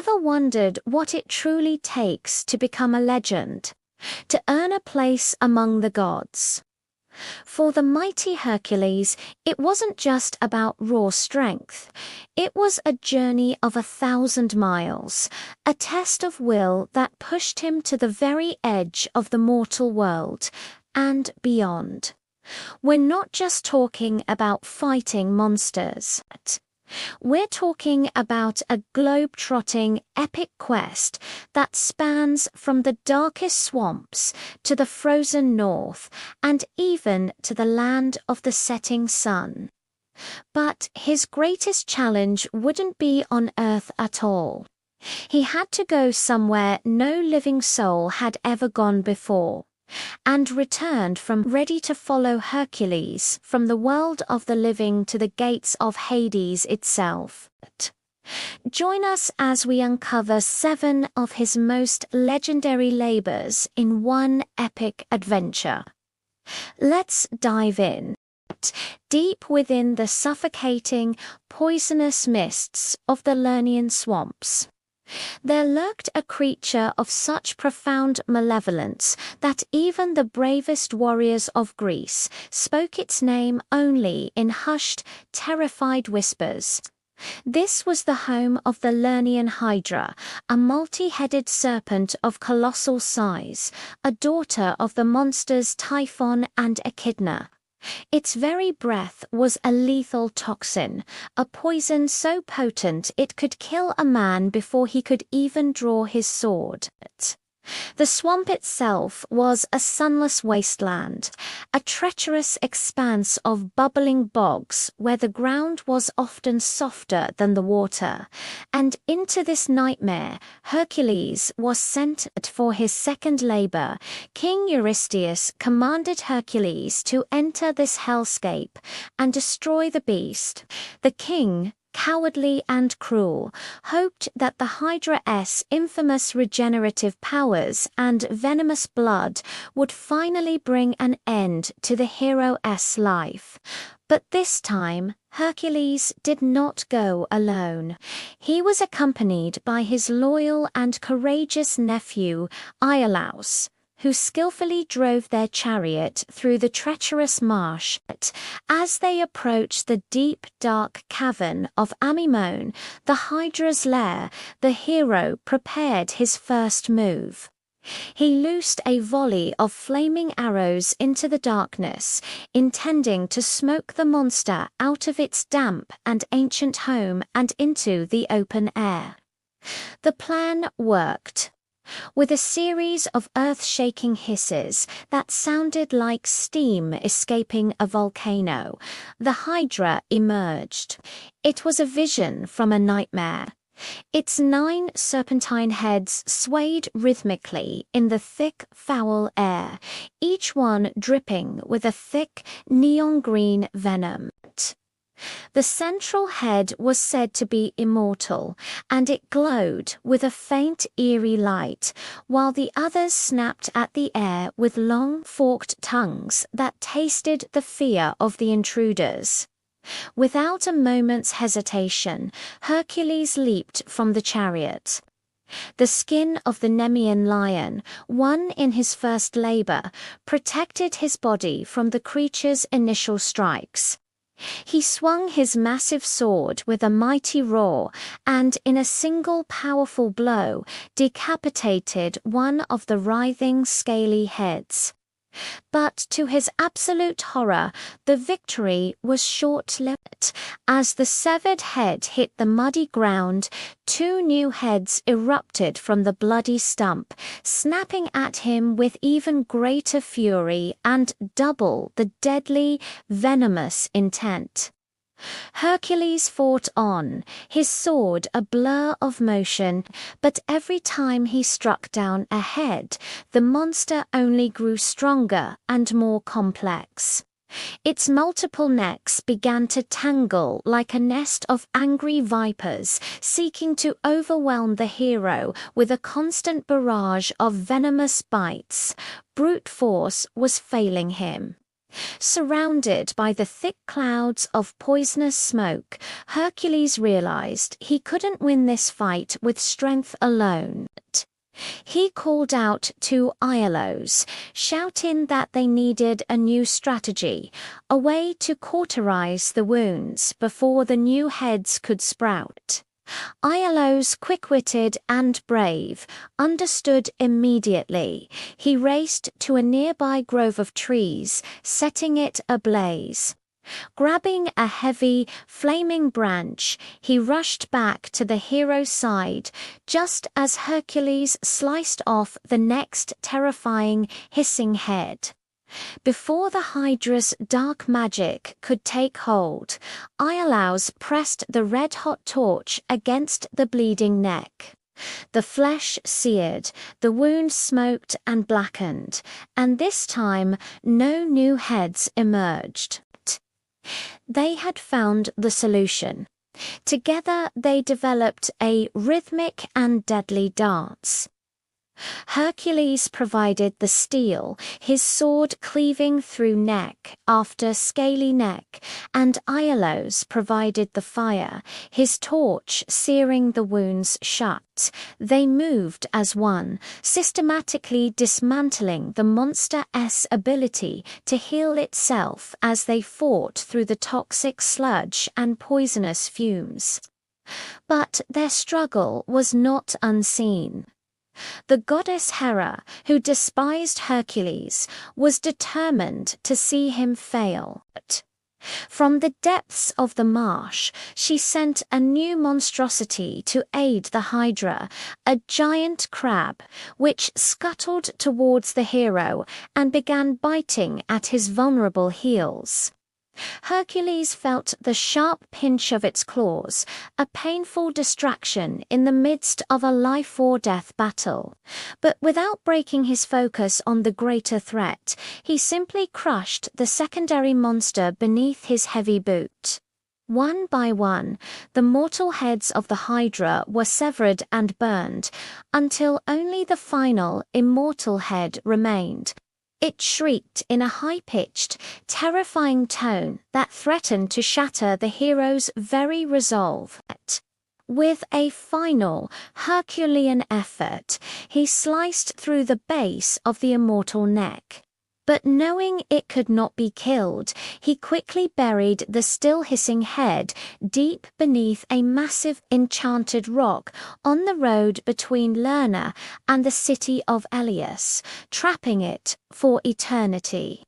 ever wondered what it truly takes to become a legend, to earn a place among the gods? For the mighty Hercules, it wasn't just about raw strength. It was a journey of 1,000 miles, a test of will that pushed him to the very edge of the mortal world and beyond. We're not just talking about fighting monsters. We're talking about a globe-trotting epic quest that spans from the darkest swamps to the frozen north and even to the land of the setting sun. But his greatest challenge wouldn't be on Earth at all. He had to go somewhere no living soul had ever gone before, and returned from ready to follow Hercules from the world of the living to the gates of Hades itself. Join us as we uncover 7 of his most legendary labors in one epic adventure. Let's dive in. Deep within the suffocating, poisonous mists of the Lernian swamps, there lurked a creature of such profound malevolence that even the bravest warriors of Greece spoke its name only in hushed, terrified whispers. This was the home of the Lernian Hydra, a multi-headed serpent of colossal size, a daughter of the monsters Typhon and Echidna. Its very breath was a lethal toxin, a poison so potent it could kill a man before he could even draw his sword. The swamp itself was a sunless wasteland, a treacherous expanse of bubbling bogs where the ground was often softer than the water, and into this nightmare Hercules was sent for his second labor. King Eurystheus commanded Hercules to enter this hellscape and destroy the beast. The king, cowardly and cruel, hoped that the Hydra's infamous regenerative powers and venomous blood would finally bring an end to the hero's life. But this time, Hercules did not go alone. He was accompanied by his loyal and courageous nephew, Iolaus, who skillfully drove their chariot through the treacherous marsh. As they approached the deep, dark cavern of Amymone, the Hydra's lair, the hero prepared his first move. He loosed a volley of flaming arrows into the darkness, intending to smoke the monster out of its damp and ancient home and into the open air. The plan worked. With a series of earth-shaking hisses that sounded like steam escaping a volcano, the Hydra emerged. It was a vision from a nightmare. Its 9 serpentine heads swayed rhythmically in the thick, foul air, each one dripping with a thick, neon-green venom. The central head was said to be immortal, and it glowed with a faint, eerie light, while the others snapped at the air with long, forked tongues that tasted the fear of the intruders. Without a moment's hesitation, Hercules leaped from the chariot. The skin of the Nemean lion, won in his first labor, protected his body from the creature's initial strikes. He swung his massive sword with a mighty roar and, in a single powerful blow, decapitated one of the writhing, scaly heads. But to his absolute horror, the victory was short-lived. As the severed head hit the muddy ground, 2 new heads erupted from the bloody stump, snapping at him with even greater fury and double the deadly, venomous intent. Hercules fought on, his sword a blur of motion, but every time he struck down a head, the monster only grew stronger and more complex. Its multiple necks began to tangle like a nest of angry vipers, seeking to overwhelm the hero with a constant barrage of venomous bites. Brute force was failing him. Surrounded by the thick clouds of poisonous smoke, Hercules realized he couldn't win this fight with strength alone. He called out to Iolaus, shouting that they needed a new strategy, a way to cauterize the wounds before the new heads could sprout. Iolaus, quick-witted and brave, understood immediately. He raced to a nearby grove of trees, setting it ablaze. Grabbing a heavy, flaming branch, he rushed back to the hero's side, just as Hercules sliced off the next terrifying, hissing head. Before the Hydra's dark magic could take hold, Iolaus pressed the red-hot torch against the bleeding neck. The flesh seared, the wound smoked and blackened, and this time no new heads emerged. They had found the solution. Together they developed a rhythmic and deadly dance. Hercules provided the steel, his sword cleaving through neck after scaly neck, and Iolaus provided the fire, his torch searing the wounds shut. They moved as one, systematically dismantling the monster's ability to heal itself as they fought through the toxic sludge and poisonous fumes. But their struggle was not unseen. The goddess Hera, who despised Hercules, was determined to see him fail. From the depths of the marsh, she sent a new monstrosity to aid the Hydra, a giant crab, which scuttled towards the hero and began biting at his vulnerable heels. Hercules felt the sharp pinch of its claws, a painful distraction in the midst of a life-or-death battle. But without breaking his focus on the greater threat, he simply crushed the secondary monster beneath his heavy boot. One by one, the mortal heads of the Hydra were severed and burned, until only the final, immortal head remained. It shrieked in a high-pitched, terrifying tone that threatened to shatter the hero's very resolve. With a final, Herculean effort, he sliced through the base of the immortal neck. But knowing it could not be killed, he quickly buried the still hissing head deep beneath a massive enchanted rock on the road between Lerna and the city of Elias, trapping it for eternity.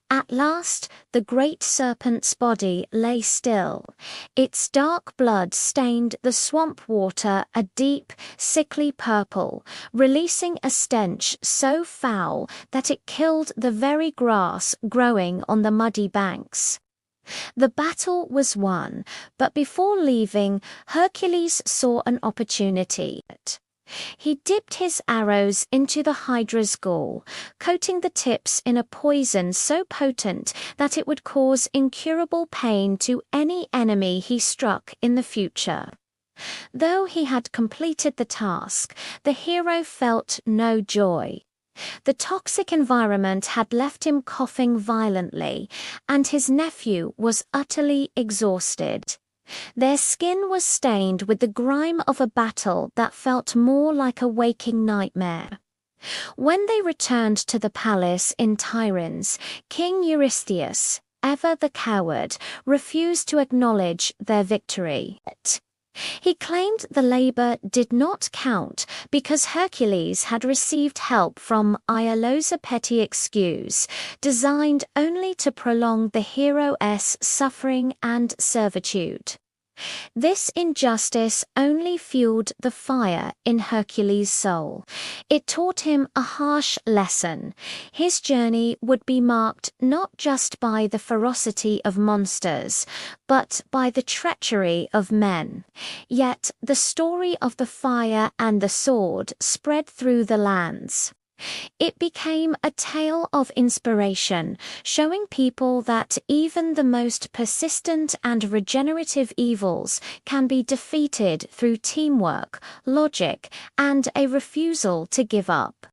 At last, the great serpent's body lay still. Its dark blood stained the swamp water a deep, sickly purple, releasing a stench so foul that it killed the very grass growing on the muddy banks. The battle was won, but before leaving, Hercules saw an opportunity. He dipped his arrows into the Hydra's gall, coating the tips in a poison so potent that it would cause incurable pain to any enemy he struck in the future. Though he had completed the task, the hero felt no joy. The toxic environment had left him coughing violently, and his nephew was utterly exhausted. Their skin was stained with the grime of a battle that felt more like a waking nightmare. When they returned to the palace in Tiryns, King Eurystheus, ever the coward, refused to acknowledge their victory. He claimed the labor did not count because Hercules had received help from Iolaus, a petty excuse, designed only to prolong the hero's suffering and servitude. This injustice only fueled the fire in Hercules' soul. It taught him a harsh lesson. His journey would be marked not just by the ferocity of monsters, but by the treachery of men. Yet the story of the fire and the sword spread through the lands. It became a tale of inspiration, showing people that even the most persistent and regenerative evils can be defeated through teamwork, logic, and a refusal to give up.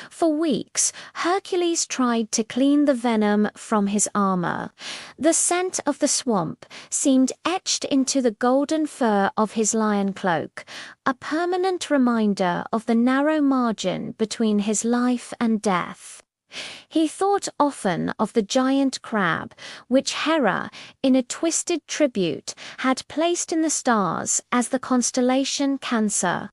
For weeks, Hercules tried to clean the venom from his armor. The scent of the swamp seemed etched into the golden fur of his lion cloak, a permanent reminder of the narrow margin between his life and death. He thought often of the giant crab, which Hera, in a twisted tribute, had placed in the stars as the constellation Cancer.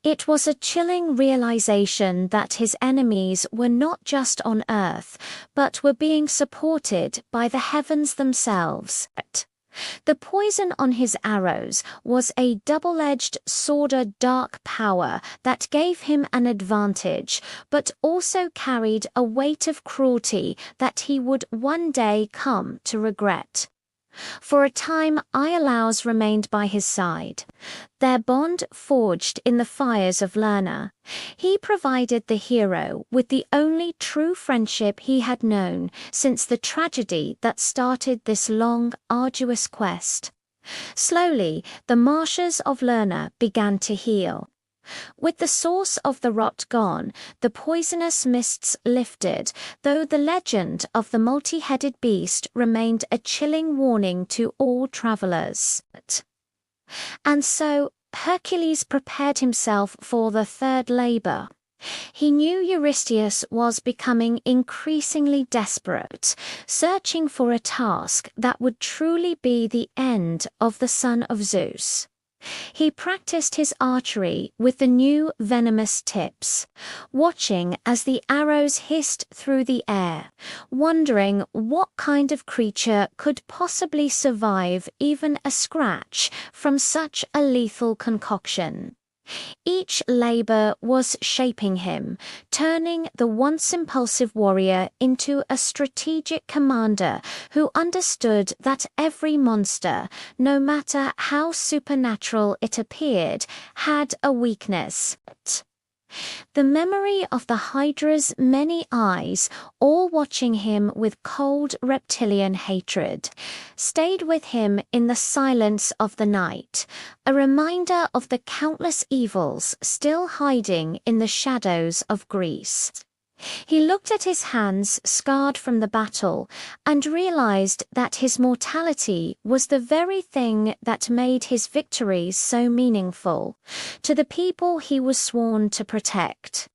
It was a chilling realization that his enemies were not just on Earth, but were being supported by the heavens themselves. The poison on his arrows was a double-edged sword of dark power that gave him an advantage, but also carried a weight of cruelty that he would one day come to regret. For a time Iolaus remained by his side, their bond forged in the fires of Lerna. He provided the hero with the only true friendship he had known since the tragedy that started this long, arduous quest. Slowly, the Marshes of Lerna began to heal. With the source of the rot gone, the poisonous mists lifted, though the legend of the multi-headed beast remained a chilling warning to all travelers. And so, Hercules prepared himself for the third labor. He knew Eurystheus was becoming increasingly desperate, searching for a task that would truly be the end of the son of Zeus. He practiced his archery with the new venomous tips, watching as the arrows hissed through the air, wondering what kind of creature could possibly survive even a scratch from such a lethal concoction. Each labor was shaping him, turning the once impulsive warrior into a strategic commander who understood that every monster, no matter how supernatural it appeared, had a weakness. The memory of the Hydra's many eyes, all watching him with cold reptilian hatred, stayed with him in the silence of the night, a reminder of the countless evils still hiding in the shadows of Greece. He looked at his hands scarred from the battle and realized that his mortality was the very thing that made his victories so meaningful to the people he was sworn to protect.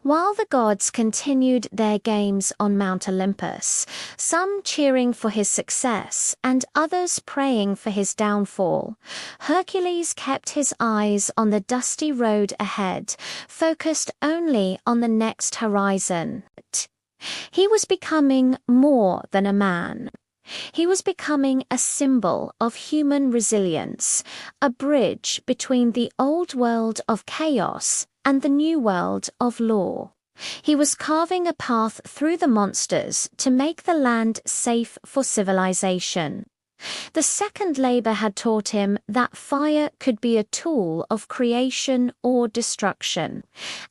While the gods continued their games on Mount Olympus, some cheering for his success and others praying for his downfall, Hercules kept his eyes on the dusty road ahead, focused only on the next horizon. He was becoming more than a man. He was becoming a symbol of human resilience, a bridge between the old world of chaos and the new world of law. He was carving a path through the monsters to make the land safe for civilization. The second labor had taught him that fire could be a tool of creation or destruction,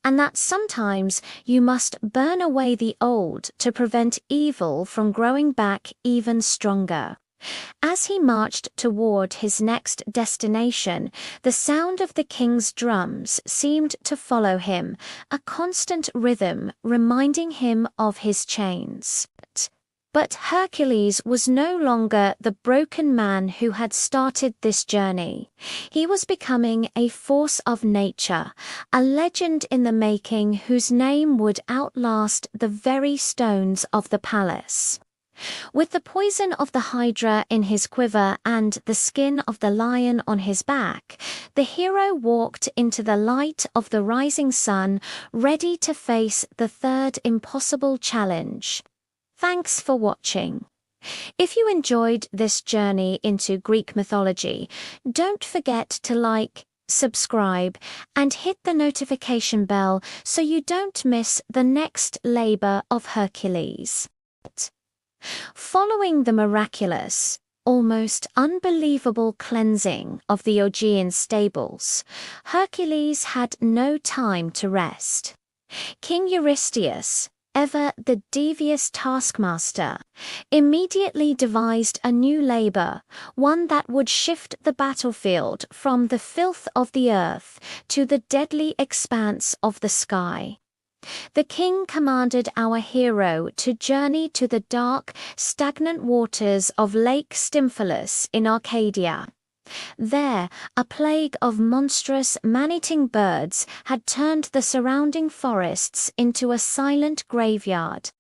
and that sometimes you must burn away the old to prevent evil from growing back even stronger. As he marched toward his next destination, the sound of the king's drums seemed to follow him, a constant rhythm reminding him of his chains. But Hercules was no longer the broken man who had started this journey. He was becoming a force of nature, a legend in the making whose name would outlast the very stones of the palace. With the poison of the Hydra in his quiver and the skin of the lion on his back, the hero walked into the light of the rising sun, ready to face the third impossible challenge. Thanks for watching. If you enjoyed this journey into Greek mythology, don't forget to like, subscribe, and hit the notification bell so you don't miss the next labor of Hercules. Following the miraculous, almost unbelievable cleansing of the Augean stables, Hercules had no time to rest. King Eurystheus, ever the devious taskmaster, immediately devised a new labor, one that would shift the battlefield from the filth of the earth to the deadly expanse of the sky. The king commanded our hero to journey to the dark, stagnant waters of Lake Stymphalus in Arcadia. There, a plague of monstrous, man-eating birds had turned the surrounding forests into a silent graveyard.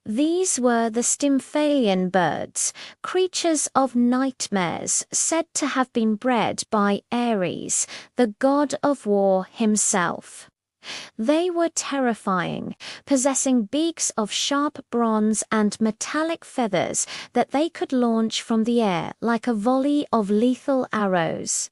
These were the Stymphalian birds, creatures of nightmares said to have been bred by Ares, the god of war himself. They were terrifying, possessing beaks of sharp bronze and metallic feathers that they could launch from the air like a volley of lethal arrows.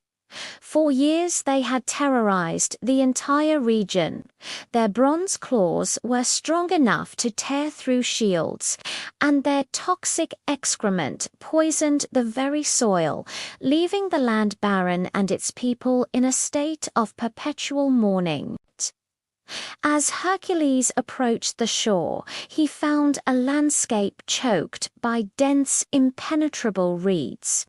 For years they had terrorized the entire region. Their bronze claws were strong enough to tear through shields, and their toxic excrement poisoned the very soil, leaving the land barren and its people in a state of perpetual mourning. As Hercules approached the shore, he found a landscape choked by dense, impenetrable reeds.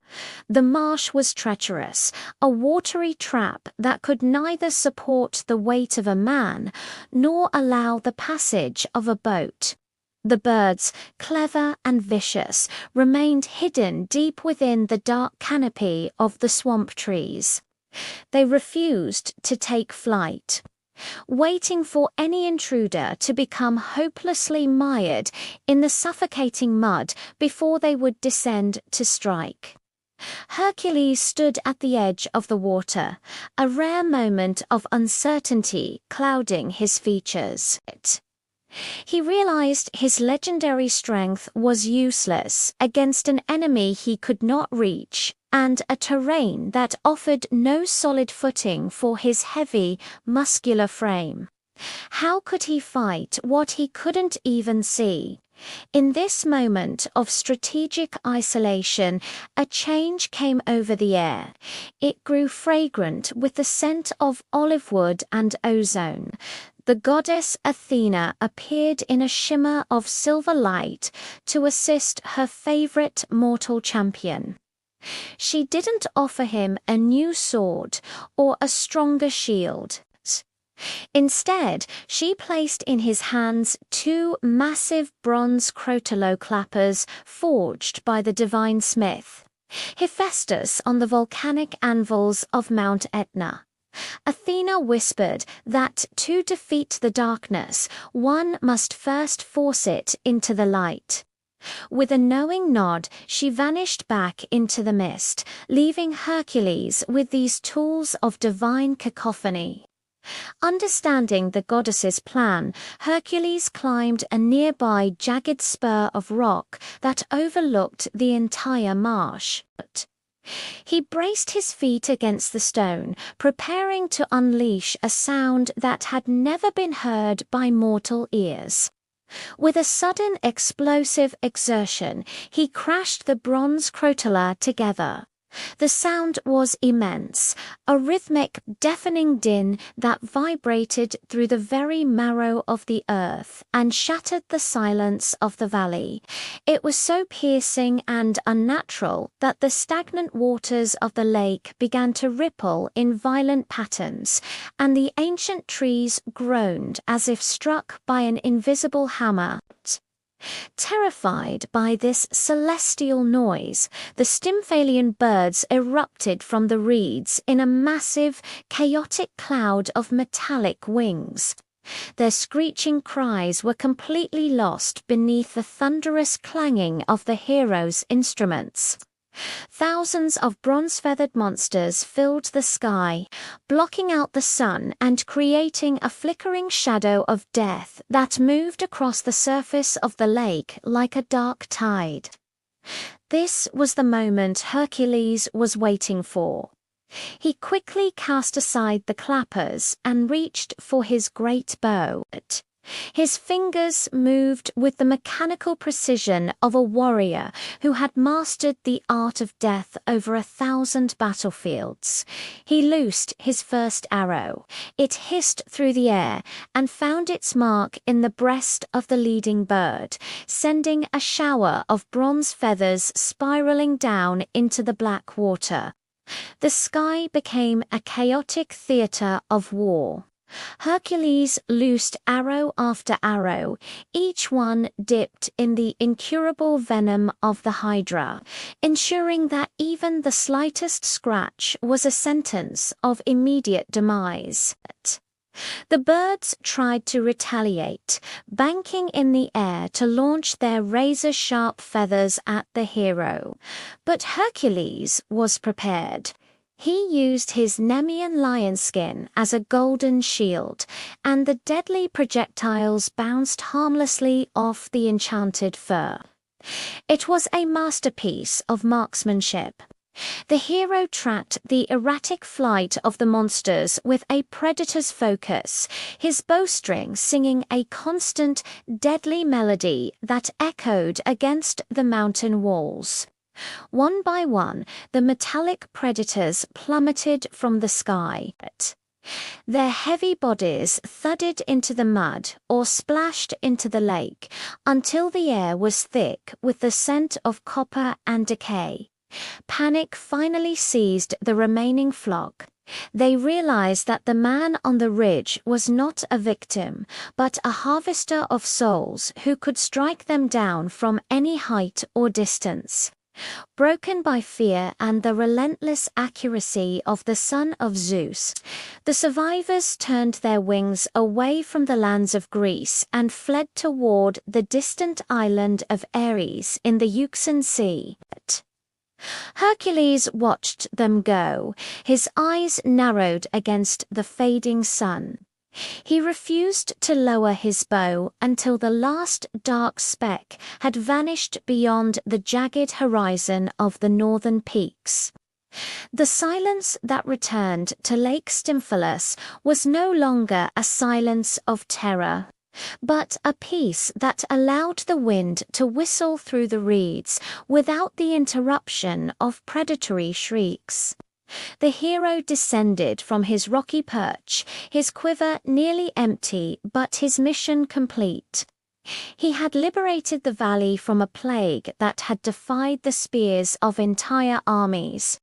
The marsh was treacherous, a watery trap that could neither support the weight of a man nor allow the passage of a boat. The birds, clever and vicious, remained hidden deep within the dark canopy of the swamp trees. They refused to take flight, waiting for any intruder to become hopelessly mired in the suffocating mud before they would descend to strike. Hercules stood at the edge of the water, a rare moment of uncertainty clouding his features. He realized his legendary strength was useless against an enemy he could not reach and a terrain that offered no solid footing for his heavy, muscular frame. How could he fight what he couldn't even see? In this moment of strategic isolation, a change came over the air. It grew fragrant with the scent of olive wood and ozone. The goddess Athena appeared in a shimmer of silver light to assist her favorite mortal champion. She didn't offer him a new sword or a stronger shield. Instead, she placed in his hands two massive bronze crotalo clappers forged by the divine smith, Hephaestus, on the volcanic anvils of Mount Etna. Athena whispered that to defeat the darkness, one must first force it into the light. With a knowing nod, she vanished back into the mist, leaving Hercules with these tools of divine cacophony. Understanding the goddess's plan, Hercules climbed a nearby jagged spur of rock that overlooked the entire marsh. He braced his feet against the stone, preparing to unleash a sound that had never been heard by mortal ears. With a sudden explosive exertion, he crashed the bronze crotala together. The sound was immense, a rhythmic, deafening din that vibrated through the very marrow of the earth and shattered the silence of the valley. It was so piercing and unnatural that the stagnant waters of the lake began to ripple in violent patterns, and the ancient trees groaned as if struck by an invisible hammer. Terrified by this celestial noise, the Stymphalian birds erupted from the reeds in a massive, chaotic cloud of metallic wings. Their screeching cries were completely lost beneath the thunderous clanging of the heroes' instruments. Thousands of bronze-feathered monsters filled the sky, blocking out the sun and creating a flickering shadow of death that moved across the surface of the lake like a dark tide. This was the moment Hercules was waiting for. He quickly cast aside the clappers and reached for his great bow. His fingers moved with the mechanical precision of a warrior who had mastered the art of death over 1,000 battlefields. He loosed his first arrow. It hissed through the air and found its mark in the breast of the leading bird, sending a shower of bronze feathers spiraling down into the black water. The sky became a chaotic theater of war. Hercules loosed arrow after arrow, each one dipped in the incurable venom of the Hydra, ensuring that even the slightest scratch was a sentence of immediate demise. The birds tried to retaliate, banking in the air to launch their razor-sharp feathers at the hero. But Hercules was prepared. He used his Nemean lion skin as a golden shield, and the deadly projectiles bounced harmlessly off the enchanted fur. It was a masterpiece of marksmanship. The hero tracked the erratic flight of the monsters with a predator's focus, his bowstring singing a constant, deadly melody that echoed against the mountain walls. One by one, the metallic predators plummeted from the sky. Their heavy bodies thudded into the mud or splashed into the lake until the air was thick with the scent of copper and decay. Panic finally seized the remaining flock. They realized that the man on the ridge was not a victim, but a harvester of souls who could strike them down from any height or distance. Broken by fear and the relentless accuracy of the son of Zeus, the survivors turned their wings away from the lands of Greece and fled toward the distant island of Ares in the Euxine Sea. Hercules watched them go, his eyes narrowed against the fading sun. He refused to lower his bow until the last dark speck had vanished beyond the jagged horizon of the northern peaks. The silence that returned to Lake Stymphalus was no longer a silence of terror, but a peace that allowed the wind to whistle through the reeds without the interruption of predatory shrieks. The hero descended from his rocky perch, his quiver nearly empty but his mission complete. He had liberated the valley from a plague that had defied the spears of entire armies.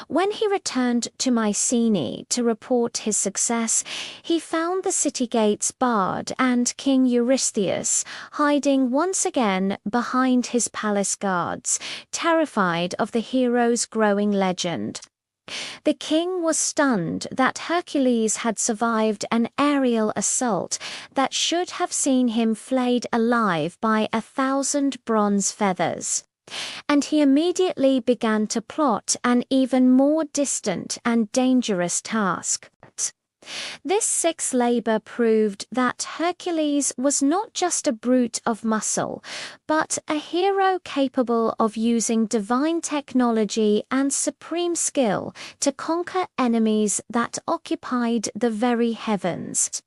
When he returned to Mycenae to report his success, he found the city gates barred and King Eurystheus hiding once again behind his palace guards, terrified of the hero's growing legend. The king was stunned that Hercules had survived an aerial assault that should have seen him flayed alive by 1,000 bronze feathers. And he immediately began to plot an even more distant and dangerous task. This sixth labor proved that Hercules was not just a brute of muscle, but a hero capable of using divine technology and supreme skill to conquer enemies that occupied the very heavens.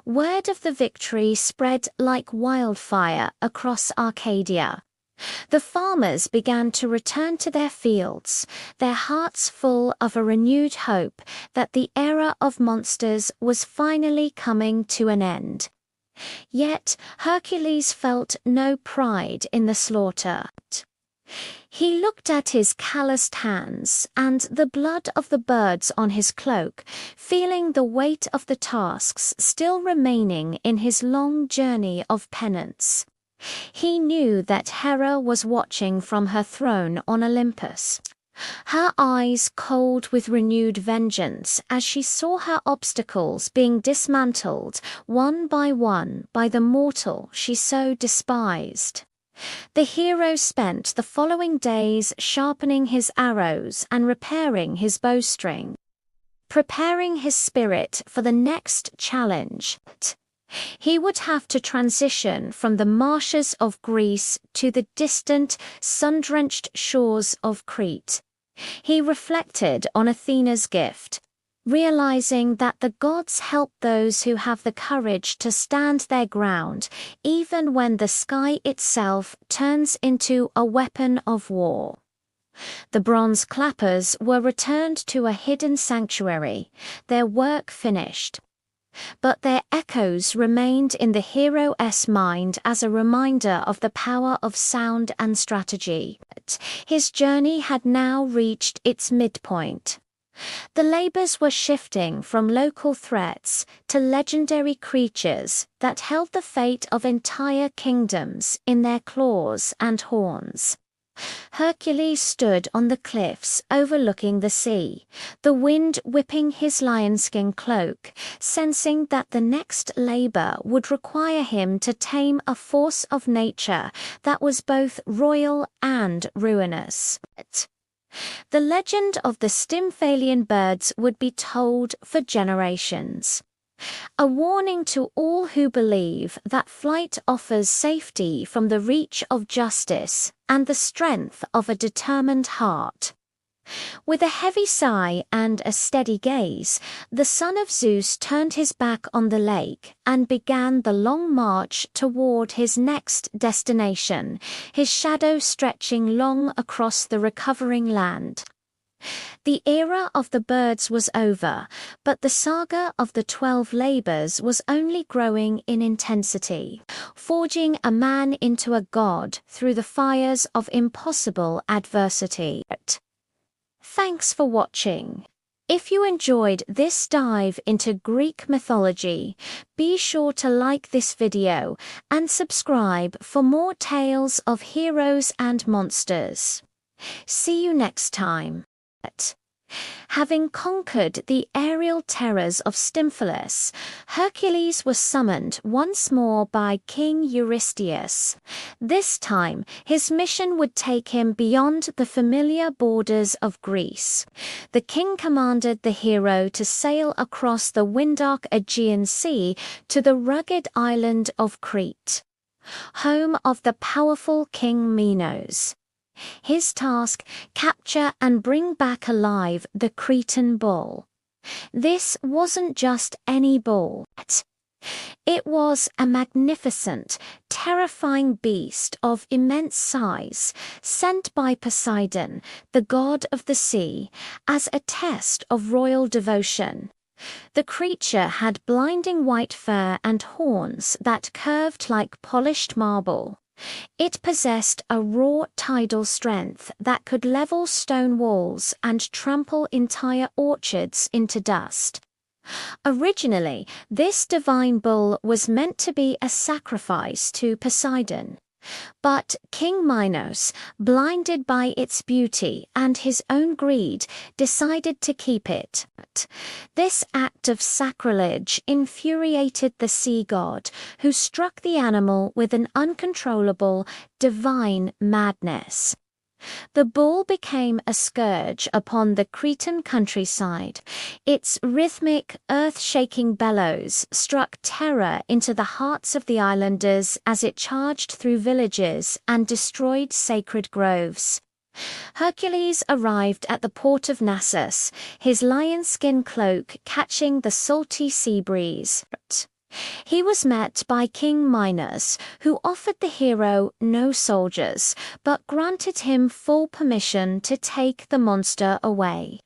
Word of the victory spread like wildfire across Arcadia. The farmers began to return to their fields, their hearts full of a renewed hope that the era of monsters was finally coming to an end. Yet Hercules felt no pride in the slaughter. He looked at his calloused hands and the blood of the birds on his cloak, feeling the weight of the tasks still remaining in his long journey of penance. He knew that Hera was watching from her throne on Olympus, her eyes cold with renewed vengeance as she saw her obstacles being dismantled one by the mortal she so despised. The hero spent the following days sharpening his arrows and repairing his bowstring, preparing his spirit for the next challenge. He would have to transition from the marshes of Greece to the distant, sun-drenched shores of Crete. He reflected on Athena's gift, realizing that the gods help those who have the courage to stand their ground, even when the sky itself turns into a weapon of war. The bronze clappers were returned to a hidden sanctuary, their work finished. But their echoes remained in the hero's mind as a reminder of the power of sound and strategy. His journey had now reached its midpoint. The labors were shifting from local threats to legendary creatures that held the fate of entire kingdoms in their claws and horns. Hercules stood on the cliffs overlooking the sea, the wind whipping his lionskin cloak, sensing that the next labor would require him to tame a force of nature that was both royal and ruinous. The legend of the Stymphalian birds would be told for generations. A warning to all who believe that flight offers safety from the reach of justice and the strength of a determined heart. With a heavy sigh and a steady gaze, the son of Zeus turned his back on the lake and began the long march toward his next destination, his shadow stretching long across the recovering land. The era of the birds was over, but the saga of the 12 labors was only growing in intensity, forging a man into a god through the fires of impossible adversity. Thanks for watching. If you enjoyed this dive into Greek mythology, be sure to like this video and subscribe for more tales of heroes and monsters. See you next time. Having conquered the aerial terrors of Stymphalus, Hercules was summoned once more by King Eurystheus. This time, his mission would take him beyond the familiar borders of Greece. The king commanded the hero to sail across the winddark Aegean Sea to the rugged island of Crete, home of the powerful King Minos. His task, capture and bring back alive the Cretan bull. This wasn't just any bull. It was a magnificent, terrifying beast of immense size, sent by Poseidon, the god of the sea, as a test of royal devotion. The creature had blinding white fur and horns that curved like polished marble. It possessed a raw tidal strength that could level stone walls and trample entire orchards into dust. Originally, this divine bull was meant to be a sacrifice to Poseidon. But King Minos, blinded by its beauty and his own greed, decided to keep it. This act of sacrilege infuriated the sea god, who struck the animal with an uncontrollable, divine madness. The bull became a scourge upon the Cretan countryside. Its rhythmic, earth-shaking bellows struck terror into the hearts of the islanders as it charged through villages and destroyed sacred groves. Hercules arrived at the port of Naxos, his lion-skin cloak catching the salty sea breeze. He was met by King Minos, who offered the hero no soldiers, but granted him full permission to take the monster away.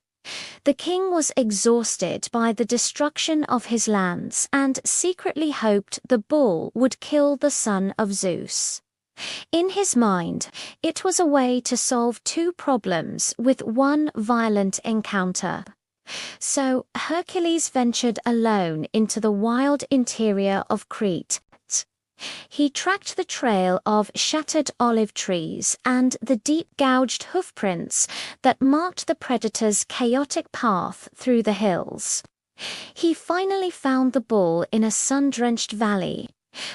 The king was exhausted by the destruction of his lands and secretly hoped the bull would kill the son of Zeus. In his mind, it was a way to solve two problems with one violent encounter. So Hercules ventured alone into the wild interior of Crete. He tracked the trail of shattered olive trees and the deep gouged hoofprints that marked the predator's chaotic path through the hills. He finally found the bull in a sun-drenched valley.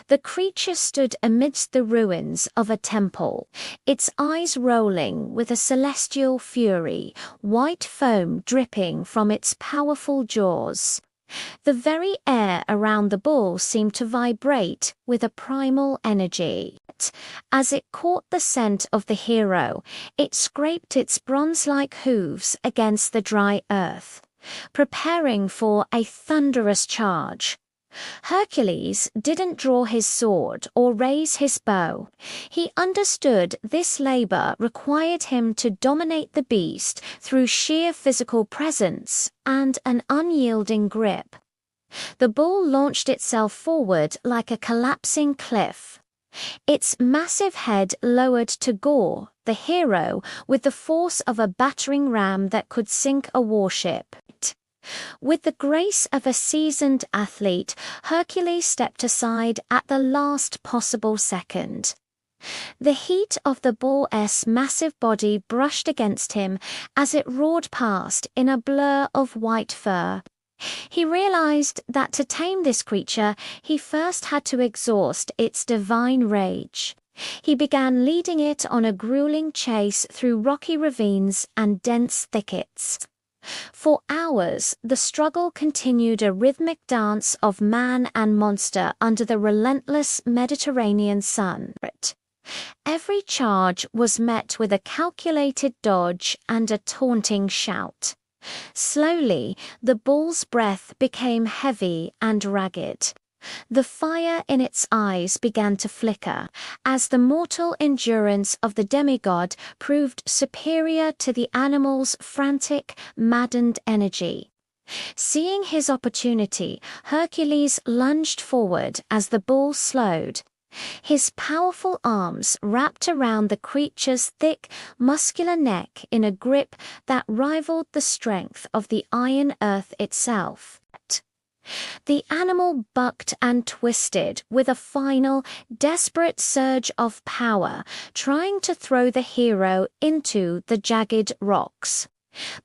The creature stood amidst the ruins of a temple, its eyes rolling with a celestial fury, white foam dripping from its powerful jaws. The very air around the bull seemed to vibrate with a primal energy. As it caught the scent of the hero, it scraped its bronze-like hooves against the dry earth, preparing for a thunderous charge. Hercules didn't draw his sword or raise his bow. He understood this labor required him to dominate the beast through sheer physical presence and an unyielding grip. The bull launched itself forward like a collapsing cliff. Its massive head lowered to gore, the hero with the force of a battering ram that could sink a warship. With the grace of a seasoned athlete, Hercules stepped aside at the last possible second. The heat of the bull's massive body brushed against him as it roared past in a blur of white fur. He realized that to tame this creature, he first had to exhaust its divine rage. He began leading it on a grueling chase through rocky ravines and dense thickets. For hours, the struggle continued, a rhythmic dance of man and monster under the relentless Mediterranean sun. Every charge was met with a calculated dodge and a taunting shout. Slowly, the bull's breath became heavy and ragged. The fire in its eyes began to flicker, as the mortal endurance of the demigod proved superior to the animal's frantic, maddened energy. Seeing his opportunity, Hercules lunged forward as the bull slowed. His powerful arms wrapped around the creature's thick, muscular neck in a grip that rivaled the strength of the iron earth itself. The animal bucked and twisted with a final, desperate surge of power, trying to throw the hero into the jagged rocks.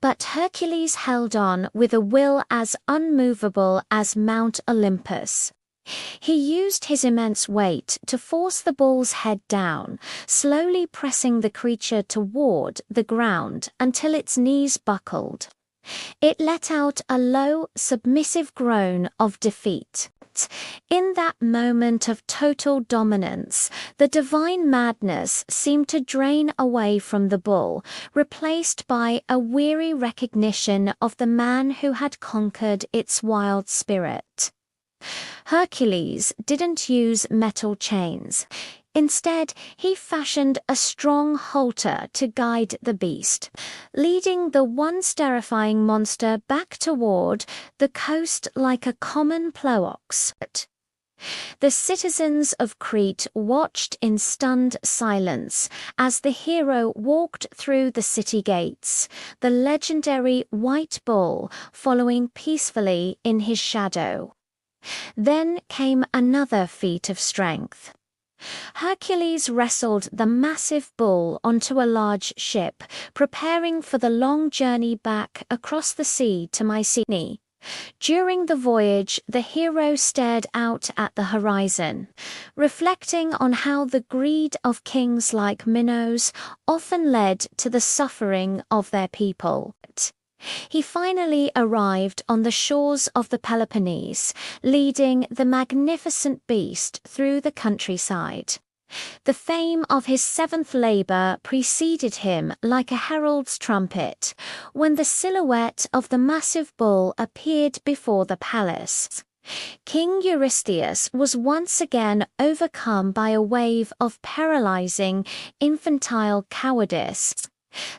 But Hercules held on with a will as unmovable as Mount Olympus. He used his immense weight to force the bull's head down, slowly pressing the creature toward the ground until its knees buckled. It let out a low, submissive groan of defeat. In that moment of total dominance, the divine madness seemed to drain away from the bull, replaced by a weary recognition of the man who had conquered its wild spirit. Hercules didn't use metal chains. Instead, he fashioned a strong halter to guide the beast, leading the once terrifying monster back toward the coast like a common ploiox. The citizens of Crete watched in stunned silence as the hero walked through the city gates, the legendary white bull following peacefully in his shadow. Then came another feat of strength. Hercules wrestled the massive bull onto a large ship, preparing for the long journey back across the sea to Mycenae. During the voyage, the hero stared out at the horizon, reflecting on how the greed of kings like Minos often led to the suffering of their people. He finally arrived on the shores of the Peloponnese, leading the magnificent beast through the countryside. The fame of his seventh labor preceded him like a herald's trumpet, when the silhouette of the massive bull appeared before the palace. King Eurystheus was once again overcome by a wave of paralyzing, infantile cowardice.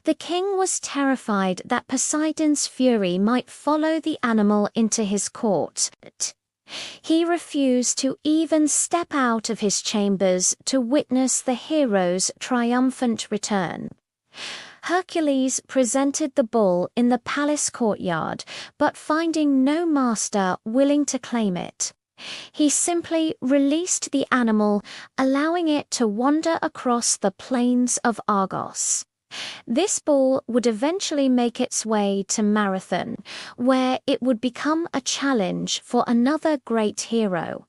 The king was terrified that Poseidon's fury might follow the animal into his court. He refused to even step out of his chambers to witness the hero's triumphant return. Hercules presented the bull in the palace courtyard, but finding no master willing to claim it, he simply released the animal, allowing it to wander across the plains of Argos. This bull would eventually make its way to Marathon, where it would become a challenge for another great hero.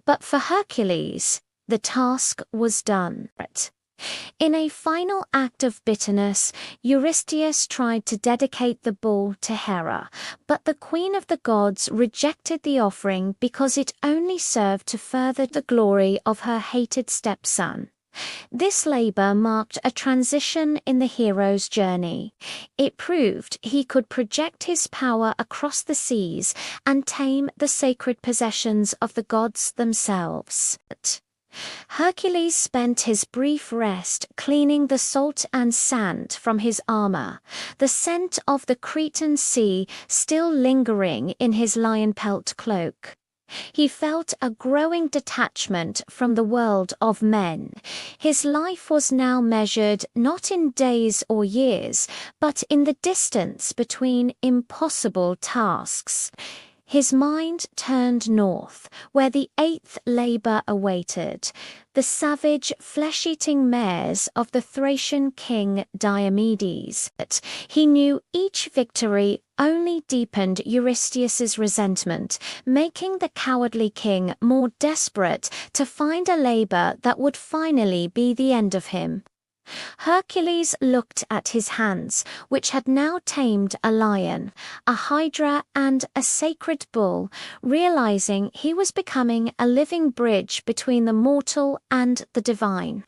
But for Hercules, the task was done. In a final act of bitterness, Eurystheus tried to dedicate the bull to Hera, but the queen of the gods rejected the offering because it only served to further the glory of her hated stepson. This labor marked a transition in the hero's journey. It proved he could project his power across the seas and tame the sacred possessions of the gods themselves. Hercules spent his brief rest cleaning the salt and sand from his armor, the scent of the Cretan sea still lingering in his lion pelt cloak. He felt a growing detachment from the world of men. His life was now measured not in days or years, but in the distance between impossible tasks. His mind turned north, where the eighth labour awaited, the savage, flesh-eating mares of the Thracian king Diomedes. He knew each victory only deepened Eurystheus's resentment, making the cowardly king more desperate to find a labour that would finally be the end of him. Hercules looked at his hands, which had now tamed a lion, a hydra, and a sacred bull, realizing he was becoming a living bridge between the mortal and the divine.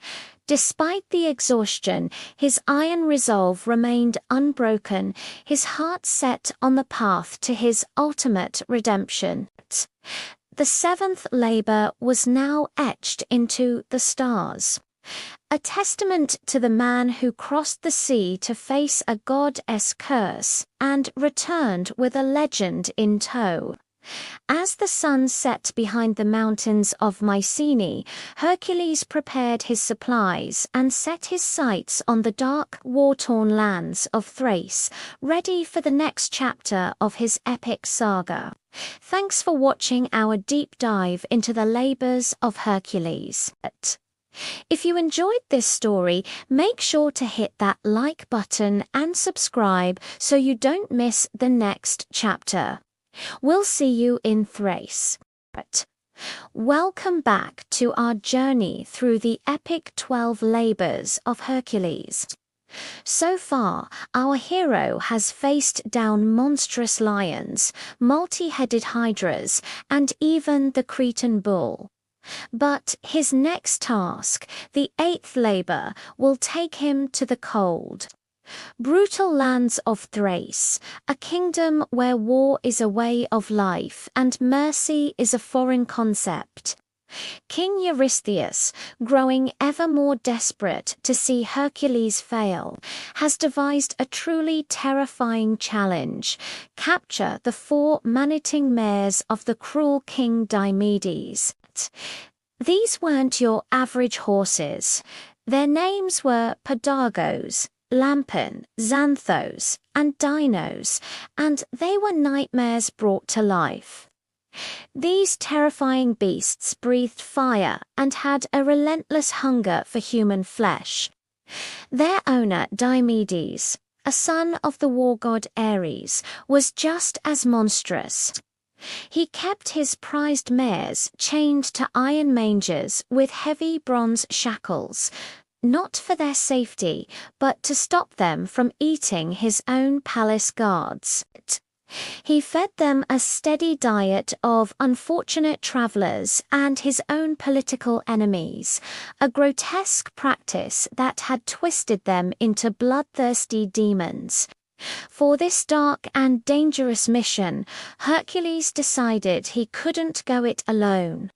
Despite the exhaustion, his iron resolve remained unbroken, his heart set on the path to his ultimate redemption. The seventh labour was now etched into the stars. A testament to the man who crossed the sea to face a goddess curse and returned with a legend in tow. As the sun set behind the mountains of Mycenae, Hercules prepared his supplies and set his sights on the dark, war-torn lands of Thrace, ready for the next chapter of his epic saga. Thanks for watching our deep dive into the labors of Hercules. If you enjoyed this story, make sure to hit that like button and subscribe so you don't miss the next chapter. We'll see you in Thrace. Welcome back to our journey through the epic 12 labors of Hercules. So far, our hero has faced down monstrous lions, multi-headed hydras, and even the Cretan bull. But his next task, the eighth labour, will take him to the cold, brutal lands of Thrace, a kingdom where war is a way of life and mercy is a foreign concept. King Eurystheus, growing ever more desperate to see Hercules fail, has devised a truly terrifying challenge: capture the 4 man-eating mares of the cruel King Diomedes. These weren't your average horses. Their names were Podagos, Lampin, Xanthos, and Dinos, and they were nightmares brought to life. These terrifying beasts breathed fire and had a relentless hunger for human flesh. Their owner, Diomedes, a son of the war god Ares, was just as monstrous. He kept his prized mares chained to iron mangers with heavy bronze shackles, not for their safety, but to stop them from eating his own palace guards. He fed them a steady diet of unfortunate travellers and his own political enemies, a grotesque practice that had twisted them into bloodthirsty demons. For this dark and dangerous mission, Hercules decided he couldn't go it alone.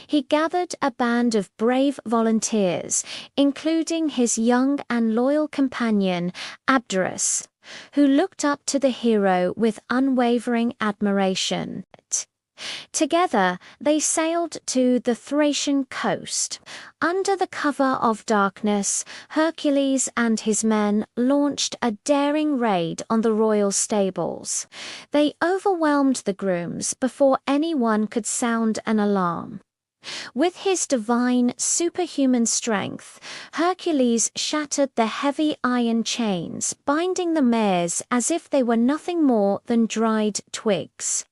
He gathered a band of brave volunteers, including his young and loyal companion, Abderus, who looked up to the hero with unwavering admiration. Together, they sailed to the Thracian coast. Under the cover of darkness, Hercules and his men launched a daring raid on the royal stables. They overwhelmed the grooms before anyone could sound an alarm. With his divine, superhuman strength, Hercules shattered the heavy iron chains, binding the mares as if they were nothing more than dried twigs.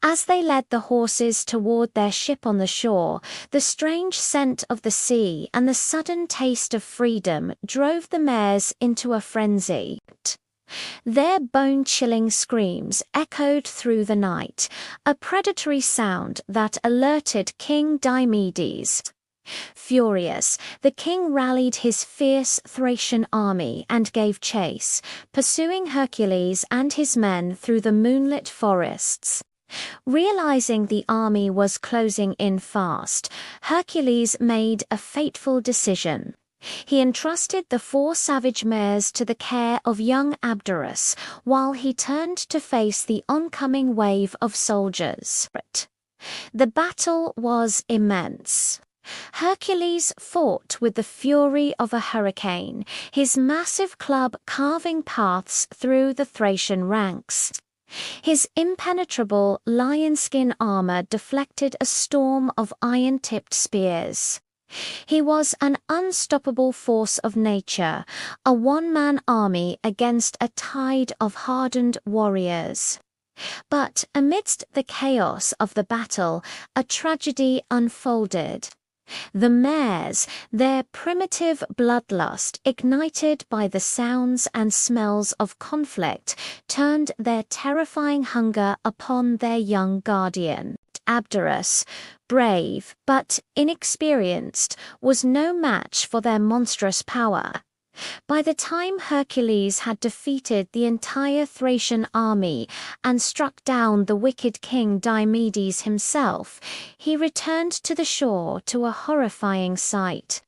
As they led the horses toward their ship on the shore, the strange scent of the sea and the sudden taste of freedom drove the mares into a frenzy. Their bone-chilling screams echoed through the night, a predatory sound that alerted King Diomedes. Furious, the king rallied his fierce Thracian army and gave chase, pursuing Hercules and his men through the moonlit forests. Realizing the army was closing in fast, Hercules made a fateful decision. He entrusted the 4 savage mares to the care of young Abderus, while he turned to face the oncoming wave of soldiers. The battle was immense. Hercules fought with the fury of a hurricane, his massive club carving paths through the Thracian ranks. His impenetrable lion-skin armor deflected a storm of iron-tipped spears. He was an unstoppable force of nature, a one-man army against a tide of hardened warriors. But amidst the chaos of the battle, a tragedy unfolded. The mares, their primitive bloodlust ignited by the sounds and smells of conflict, turned their terrifying hunger upon their young guardian. Abderus, brave but inexperienced, was no match for their monstrous power. By the time Hercules had defeated the entire Thracian army and struck down the wicked king Diomedes himself, he returned to the shore to a horrifying sight.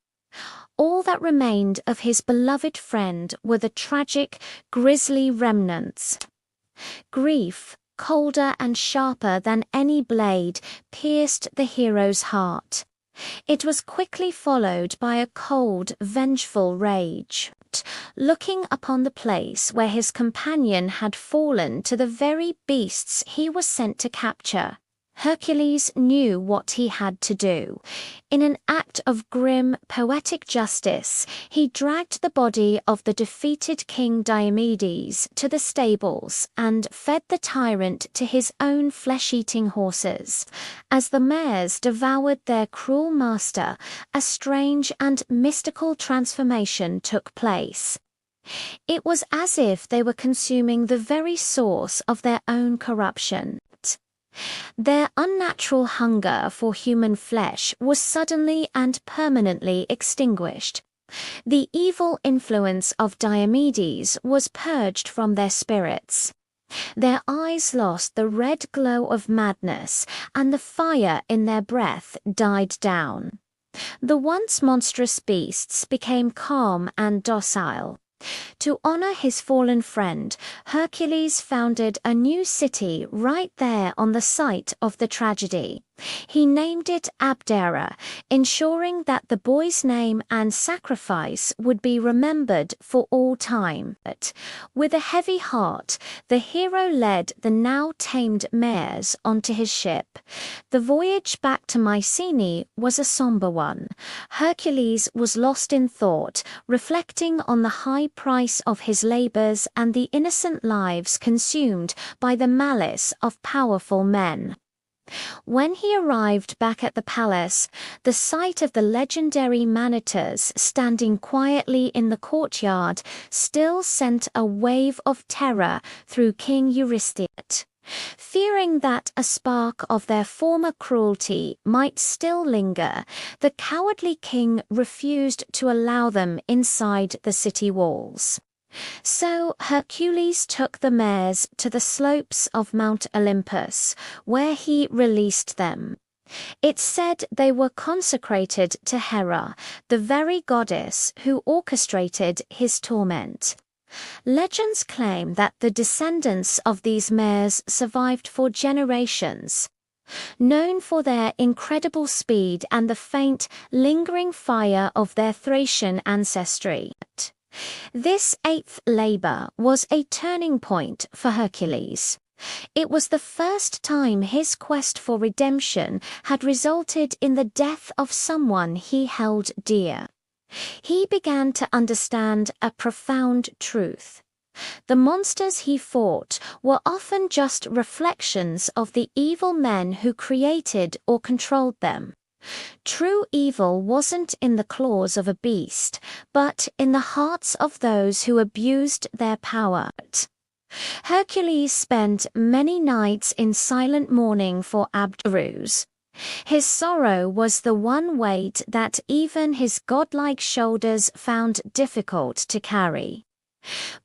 All that remained of his beloved friend were the tragic, grisly remnants. Grief, colder and sharper than any blade, pierced the hero's heart. It was quickly followed by a cold, vengeful rage. Looking upon the place where his companion had fallen to the very beasts he was sent to capture, Hercules knew what he had to do. In an act of grim, poetic justice, he dragged the body of the defeated King Diomedes to the stables and fed the tyrant to his own flesh-eating horses. As the mares devoured their cruel master, a strange and mystical transformation took place. It was as if they were consuming the very source of their own corruption. Their unnatural hunger for human flesh was suddenly and permanently extinguished. The evil influence of Diomedes was purged from their spirits. Their eyes lost the red glow of madness, and the fire in their breath died down. The once monstrous beasts became calm and docile. To honor his fallen friend, Hercules founded a new city right there on the site of the tragedy. He named it Abdera, ensuring that the boy's name and sacrifice would be remembered for all time. But with a heavy heart, the hero led the now tamed mares onto his ship. The voyage back to Mycenae was a somber one. Hercules was lost in thought, reflecting on the high price of his labors and the innocent lives consumed by the malice of powerful men. When he arrived back at the palace, the sight of the legendary Manitas standing quietly in the courtyard still sent a wave of terror through King Eurystheus. Fearing that a spark of their former cruelty might still linger, the cowardly king refused to allow them inside the city walls. So Hercules took the mares to the slopes of Mount Olympus, where he released them. It's said they were consecrated to Hera, the very goddess who orchestrated his torment. Legends claim that the descendants of these mares survived for generations. Known for their incredible speed and the faint, lingering fire of their Thracian ancestry. This eighth labor was a turning point for Hercules. It was the first time his quest for redemption had resulted in the death of someone he held dear. He began to understand a profound truth. The monsters he fought were often just reflections of the evil men who created or controlled them. True evil wasn't in the claws of a beast, but in the hearts of those who abused their power. Hercules spent many nights in silent mourning for Abderus. His sorrow was the one weight that even his godlike shoulders found difficult to carry.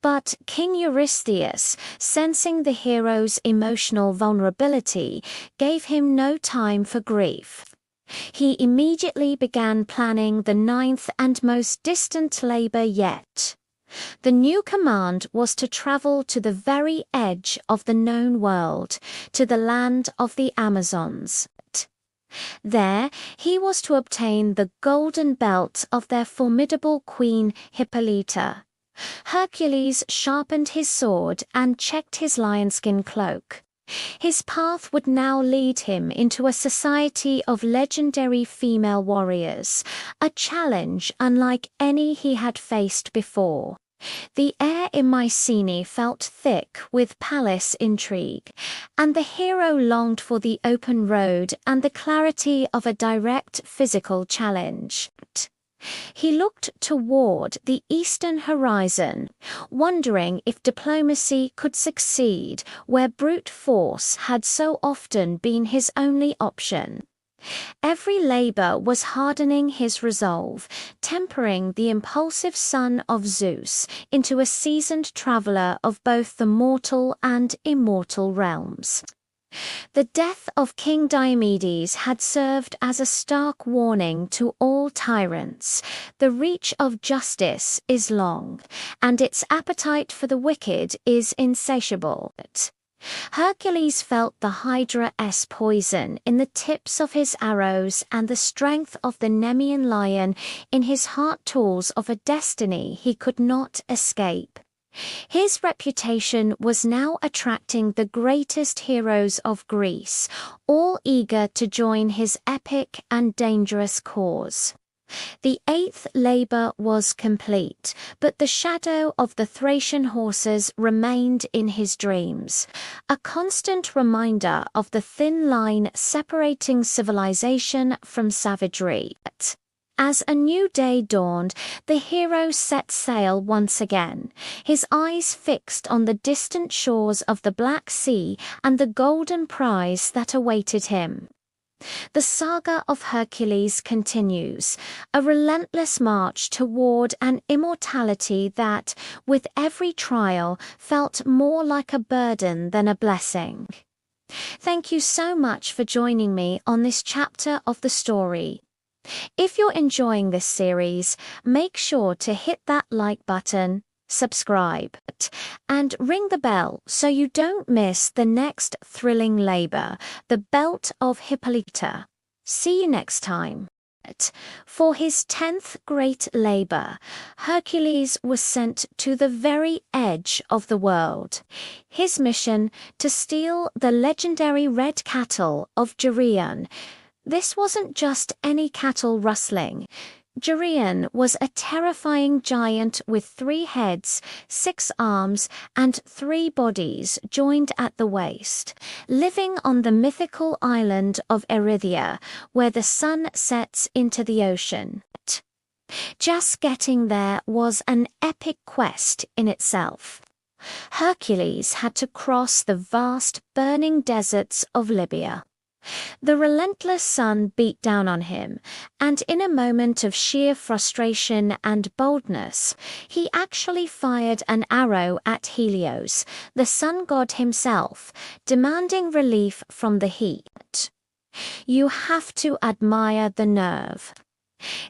But King Eurystheus, sensing the hero's emotional vulnerability, gave him no time for grief. He immediately began planning the ninth and most distant labor yet. The new command was to travel to the very edge of the known world, to the land of the Amazons. There, he was to obtain the golden belt of their formidable queen Hippolyta. Hercules sharpened his sword and checked his lionskin cloak. His path would now lead him into a society of legendary female warriors, a challenge unlike any he had faced before. The air in Mycenae felt thick with palace intrigue, and the hero longed for the open road and the clarity of a direct physical challenge. He looked toward the eastern horizon, wondering if diplomacy could succeed where brute force had so often been his only option. Every labor was hardening his resolve, tempering the impulsive son of Zeus into a seasoned traveler of both the mortal and immortal realms. The death of King Diomedes had served as a stark warning to all tyrants. The reach of justice is long, and its appetite for the wicked is insatiable. Hercules felt the Hydra's poison in the tips of his arrows and the strength of the Nemean lion in his heart tools of a destiny he could not escape. His reputation was now attracting the greatest heroes of Greece, all eager to join his epic and dangerous cause. The eighth labor was complete, but the shadow of the Thracian horses remained in his dreams, a constant reminder of the thin line separating civilization from savagery. As a new day dawned, the hero set sail once again, his eyes fixed on the distant shores of the Black Sea and the golden prize that awaited him. The saga of Hercules continues, a relentless march toward an immortality that, with every trial, felt more like a burden than a blessing. Thank you so much for joining me on this chapter of the story. If you're enjoying this series, make sure to hit that like button, subscribe, and ring the bell so you don't miss the next thrilling labor, the Belt of Hippolyta. See you next time. For his 10th great labor, Hercules was sent to the very edge of the world. His mission, to steal the legendary red cattle of Geryon. This wasn't just any cattle rustling. Geryon was a terrifying giant with 3 heads, 6 arms, and 3 bodies joined at the waist, living on the mythical island of Erytheia, where the sun sets into the ocean. Just getting there was an epic quest in itself. Hercules had to cross the vast, burning deserts of Libya. The relentless sun beat down on him, and in a moment of sheer frustration and boldness, he actually fired an arrow at Helios, the sun god himself, demanding relief from the heat. You have to admire the nerve.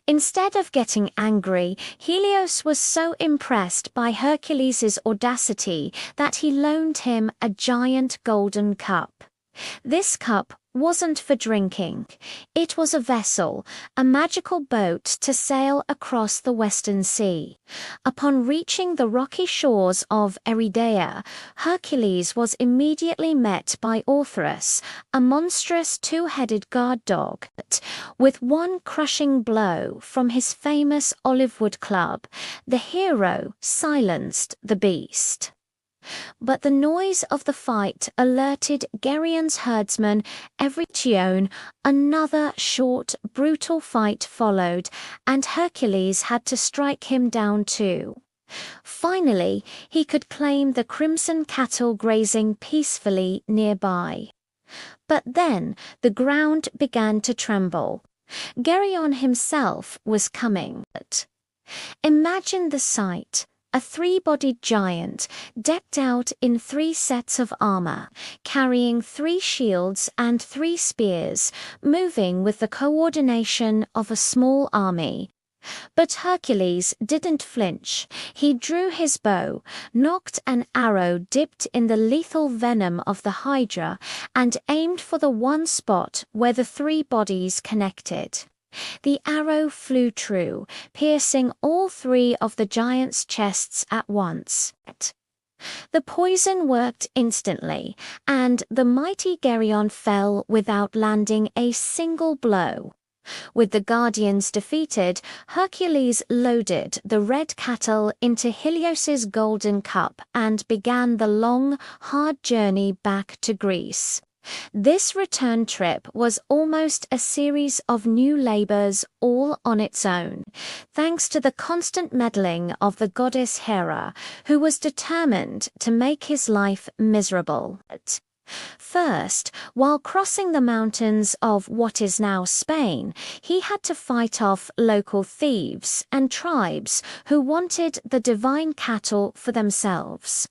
Instead of getting angry, Helios was so impressed by Hercules' audacity that he loaned him a giant golden cup. This cup wasn't for drinking. It was a vessel, a magical boat to sail across the Western Sea. Upon reaching the rocky shores of Erytheia, Hercules was immediately met by Cerberus, a monstrous 2-headed guard dog. With one crushing blow from his famous olive-wood club, the hero silenced the beast. But the noise of the fight alerted Geryon's herdsman Erytheia. Another short, brutal fight followed, and Hercules had to strike him down too. Finally, he could claim the crimson cattle grazing peacefully nearby. But then the ground began to tremble. Geryon himself was coming. Imagine the sight. A 3-bodied giant, decked out in 3 sets of armor, carrying 3 shields and 3 spears, moving with the coordination of a small army. But Hercules didn't flinch. He drew his bow, nocked an arrow dipped in the lethal venom of the Hydra, and aimed for the one spot where the three bodies connected. The arrow flew true, piercing all three of the giant's chests at once. The poison worked instantly, and the mighty Geryon fell without landing a single blow. With the guardians defeated, Hercules loaded the red cattle into Helios's golden cup and began the long, hard journey back to Greece. This return trip was almost a series of new labors all on its own, thanks to the constant meddling of the goddess Hera, who was determined to make his life miserable. First, while crossing the mountains of what is now Spain, he had to fight off local thieves and tribes who wanted the divine cattle for themselves.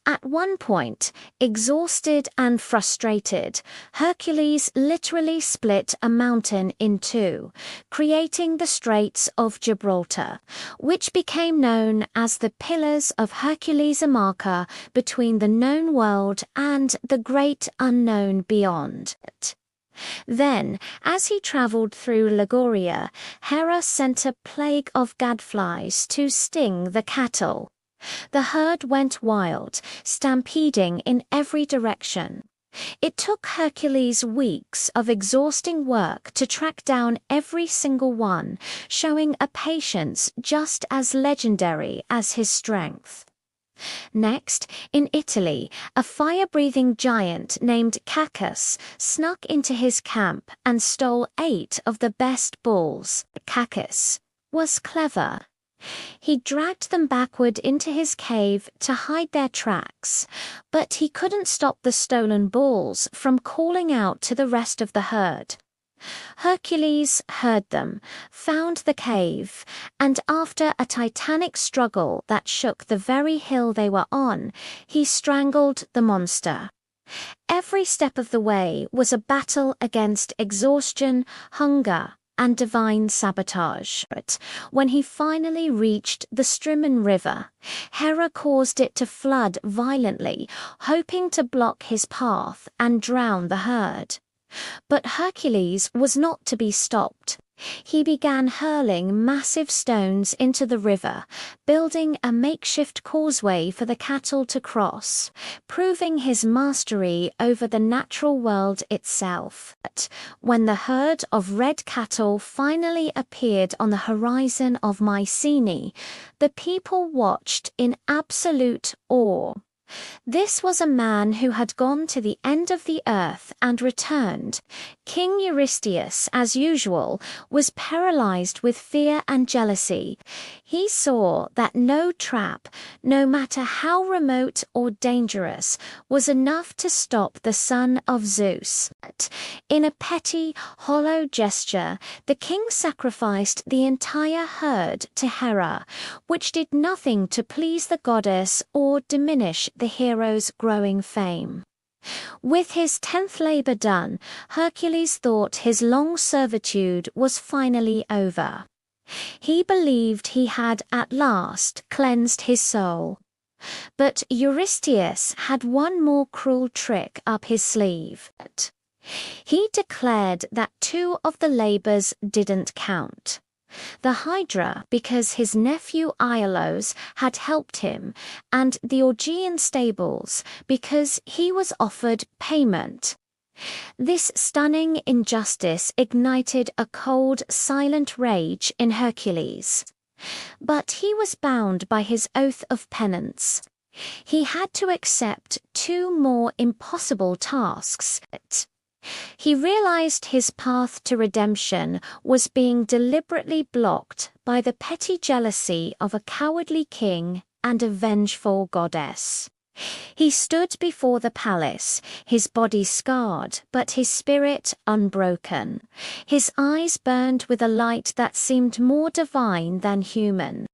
At one point, exhausted and frustrated, Hercules literally split a mountain in two, creating the Straits of Gibraltar, which became known as the Pillars of Hercules Amarca between the known world and the great unknown beyond. Then, as he traveled through Liguria, Hera sent a plague of gadflies to sting the cattle. The herd went wild, stampeding in every direction. It took Hercules weeks of exhausting work to track down every single one, showing a patience just as legendary as his strength. Next, in Italy, a fire-breathing giant named Cacus snuck into his camp and stole 8 of the best bulls. Cacus was clever. He dragged them backward into his cave to hide their tracks, but he couldn't stop the stolen bulls from calling out to the rest of the herd. Hercules heard them, found the cave, and after a titanic struggle that shook the very hill they were on, he strangled the monster. Every step of the way was a battle against exhaustion, hunger, and divine sabotage. But when he finally reached the Strymon River, Hera caused it to flood violently, hoping to block his path and drown the herd. But Hercules was not to be stopped. He began hurling massive stones into the river, building a makeshift causeway for the cattle to cross, proving his mastery over the natural world itself. But when the herd of red cattle finally appeared on the horizon of Mycenae, the people watched in absolute awe. This was a man who had gone to the end of the earth and returned. King Eurystheus, as usual, was paralyzed with fear and jealousy. He saw that no trap, no matter how remote or dangerous, was enough to stop the son of Zeus. In a petty, hollow gesture, the king sacrificed the entire herd to Hera, which did nothing to please the goddess or diminish the hero's growing fame. With his 10th labor done, Hercules thought his long servitude was finally over. He believed he had at last cleansed his soul. But Eurystheus had one more cruel trick up his sleeve. He declared that 2 of the labors didn't count. The Hydra, because his nephew Iolaus had helped him, and the Augean stables, because he was offered payment. This stunning injustice ignited a cold, silent rage in Hercules. But he was bound by his oath of penance. He had to accept 2 more impossible tasks. He realized his path to redemption was being deliberately blocked by the petty jealousy of a cowardly king and a vengeful goddess. He stood before the palace, his body scarred, but his spirit unbroken. His eyes burned with a light that seemed more divine than human.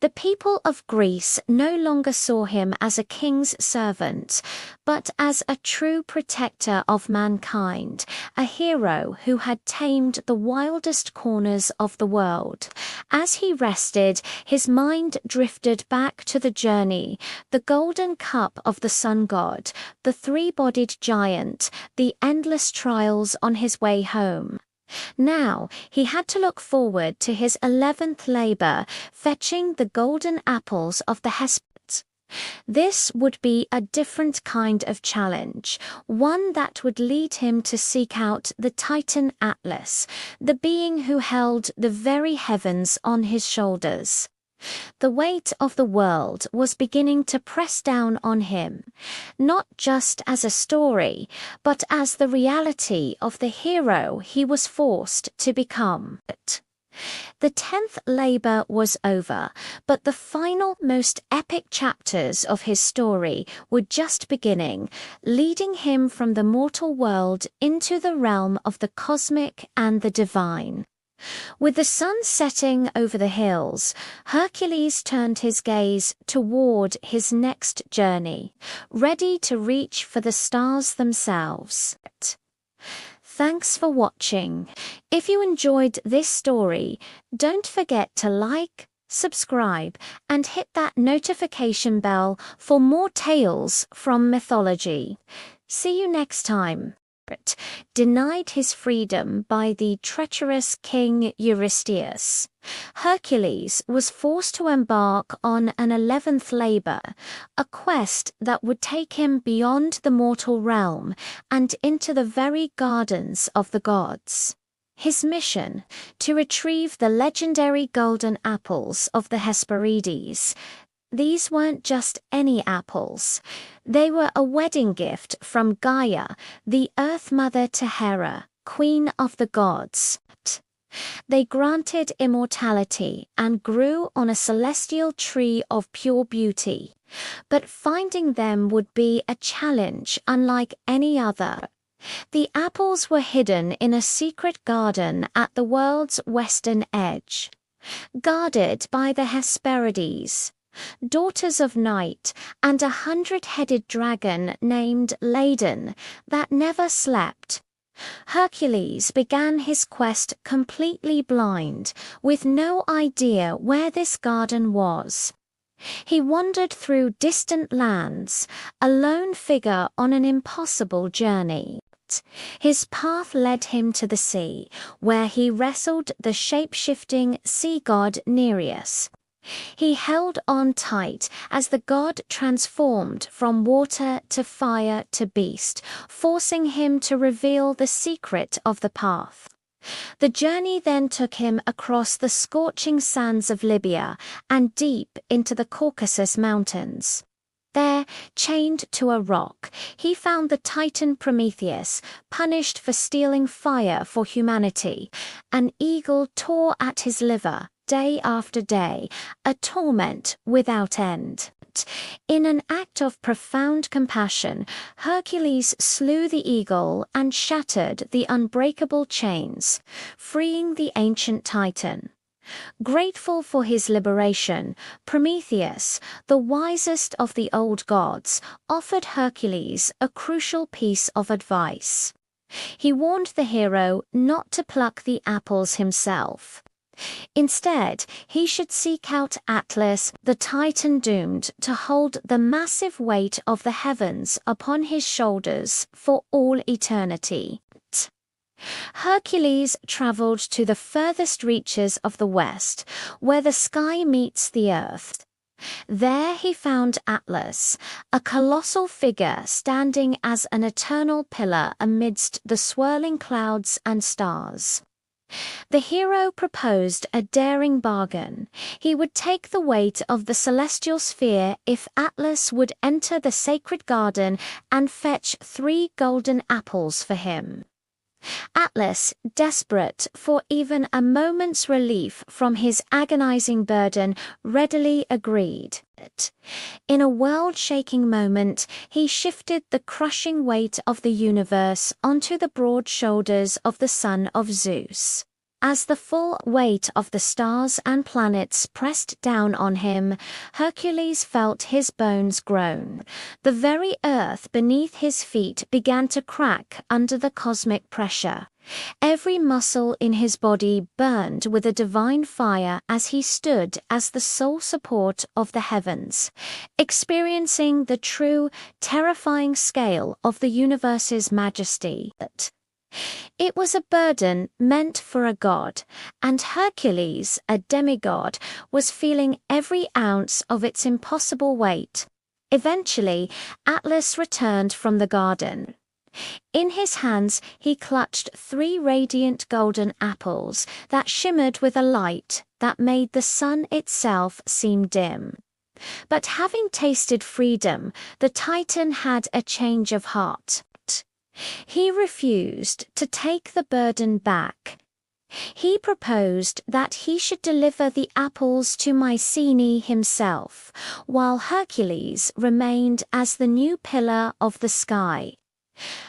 The people of Greece no longer saw him as a king's servant, but as a true protector of mankind, a hero who had tamed the wildest corners of the world. As he rested, his mind drifted back to the journey, the golden cup of the sun god, the three-bodied giant, the endless trials on his way home. Now he had to look forward to his 11th labor, fetching the golden apples of the Hesperides. This would be a different kind of challenge, one that would lead him to seek out the Titan Atlas, the being who held the very heavens on his shoulders. The weight of the world was beginning to press down on him, not just as a story, but as the reality of the hero he was forced to become. The 10th labor was over, but the final, most epic chapters of his story were just beginning, leading him from the mortal world into the realm of the cosmic and the divine. With the sun setting over the hills, Hercules turned his gaze toward his next journey, ready to reach for the stars themselves. Thanks for watching. If you enjoyed this story, don't forget to like, subscribe, and hit that notification bell for more tales from mythology. See you next time. Denied his freedom by the treacherous king Eurystheus, Hercules was forced to embark on an 11th labor, a quest that would take him beyond the mortal realm and into the very gardens of the gods. His mission, to retrieve the legendary golden apples of the Hesperides. These weren't just any apples. They were a wedding gift from Gaia, the Earth Mother, to Hera, Queen of the Gods. They granted immortality and grew on a celestial tree of pure beauty. But finding them would be a challenge unlike any other. The apples were hidden in a secret garden at the world's western edge, guarded by the Hesperides, daughters of night, and a 100-headed dragon named Lerna that never slept. Hercules began his quest completely blind, with no idea where this garden was. He wandered through distant lands, a lone figure on an impossible journey. His path led him to the sea, where he wrestled the shape-shifting sea god Nereus. He held on tight as the god transformed from water to fire to beast, forcing him to reveal the secret of the path. The journey then took him across the scorching sands of Libya and deep into the Caucasus Mountains. There, chained to a rock, he found the Titan Prometheus, punished for stealing fire for humanity. An eagle tore at his liver, day after day, a torment without end. In an act of profound compassion, Hercules slew the eagle and shattered the unbreakable chains, freeing the ancient Titan. Grateful for his liberation, Prometheus, the wisest of the old gods, offered Hercules a crucial piece of advice. He warned the hero not to pluck the apples himself. Instead, he should seek out Atlas, the Titan doomed to hold the massive weight of the heavens upon his shoulders for all eternity. Hercules traveled to the furthest reaches of the west, where the sky meets the earth. There he found Atlas, a colossal figure standing as an eternal pillar amidst the swirling clouds and stars. The hero proposed a daring bargain. He would take the weight of the celestial sphere if Atlas would enter the sacred garden and fetch 3 golden apples for him. Atlas, desperate for even a moment's relief from his agonizing burden, readily agreed. In a world-shaking moment, he shifted the crushing weight of the universe onto the broad shoulders of the son of Zeus. As the full weight of the stars and planets pressed down on him, Hercules felt his bones groan. The very earth beneath his feet began to crack under the cosmic pressure. Every muscle in his body burned with a divine fire as he stood as the sole support of the heavens, experiencing the true, terrifying scale of the universe's majesty. It was a burden meant for a god, and Hercules, a demigod, was feeling every ounce of its impossible weight. Eventually, Atlas returned from the garden. In his hands he clutched 3 radiant golden apples that shimmered with a light that made the sun itself seem dim. But having tasted freedom, the Titan had a change of heart. He refused to take the burden back. He proposed that he should deliver the apples to Mycenae himself, while Hercules remained as the new pillar of the sky.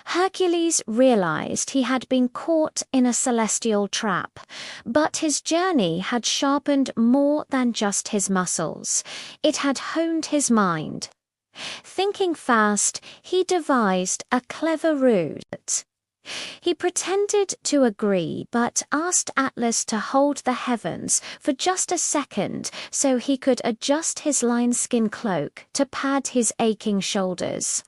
Hercules realized he had been caught in a celestial trap, but his journey had sharpened more than just his muscles. It had honed his mind. Thinking fast, he devised a clever route. He pretended to agree, but asked Atlas to hold the heavens for just a second so he could adjust his lion-skin cloak to pad his aching shoulders.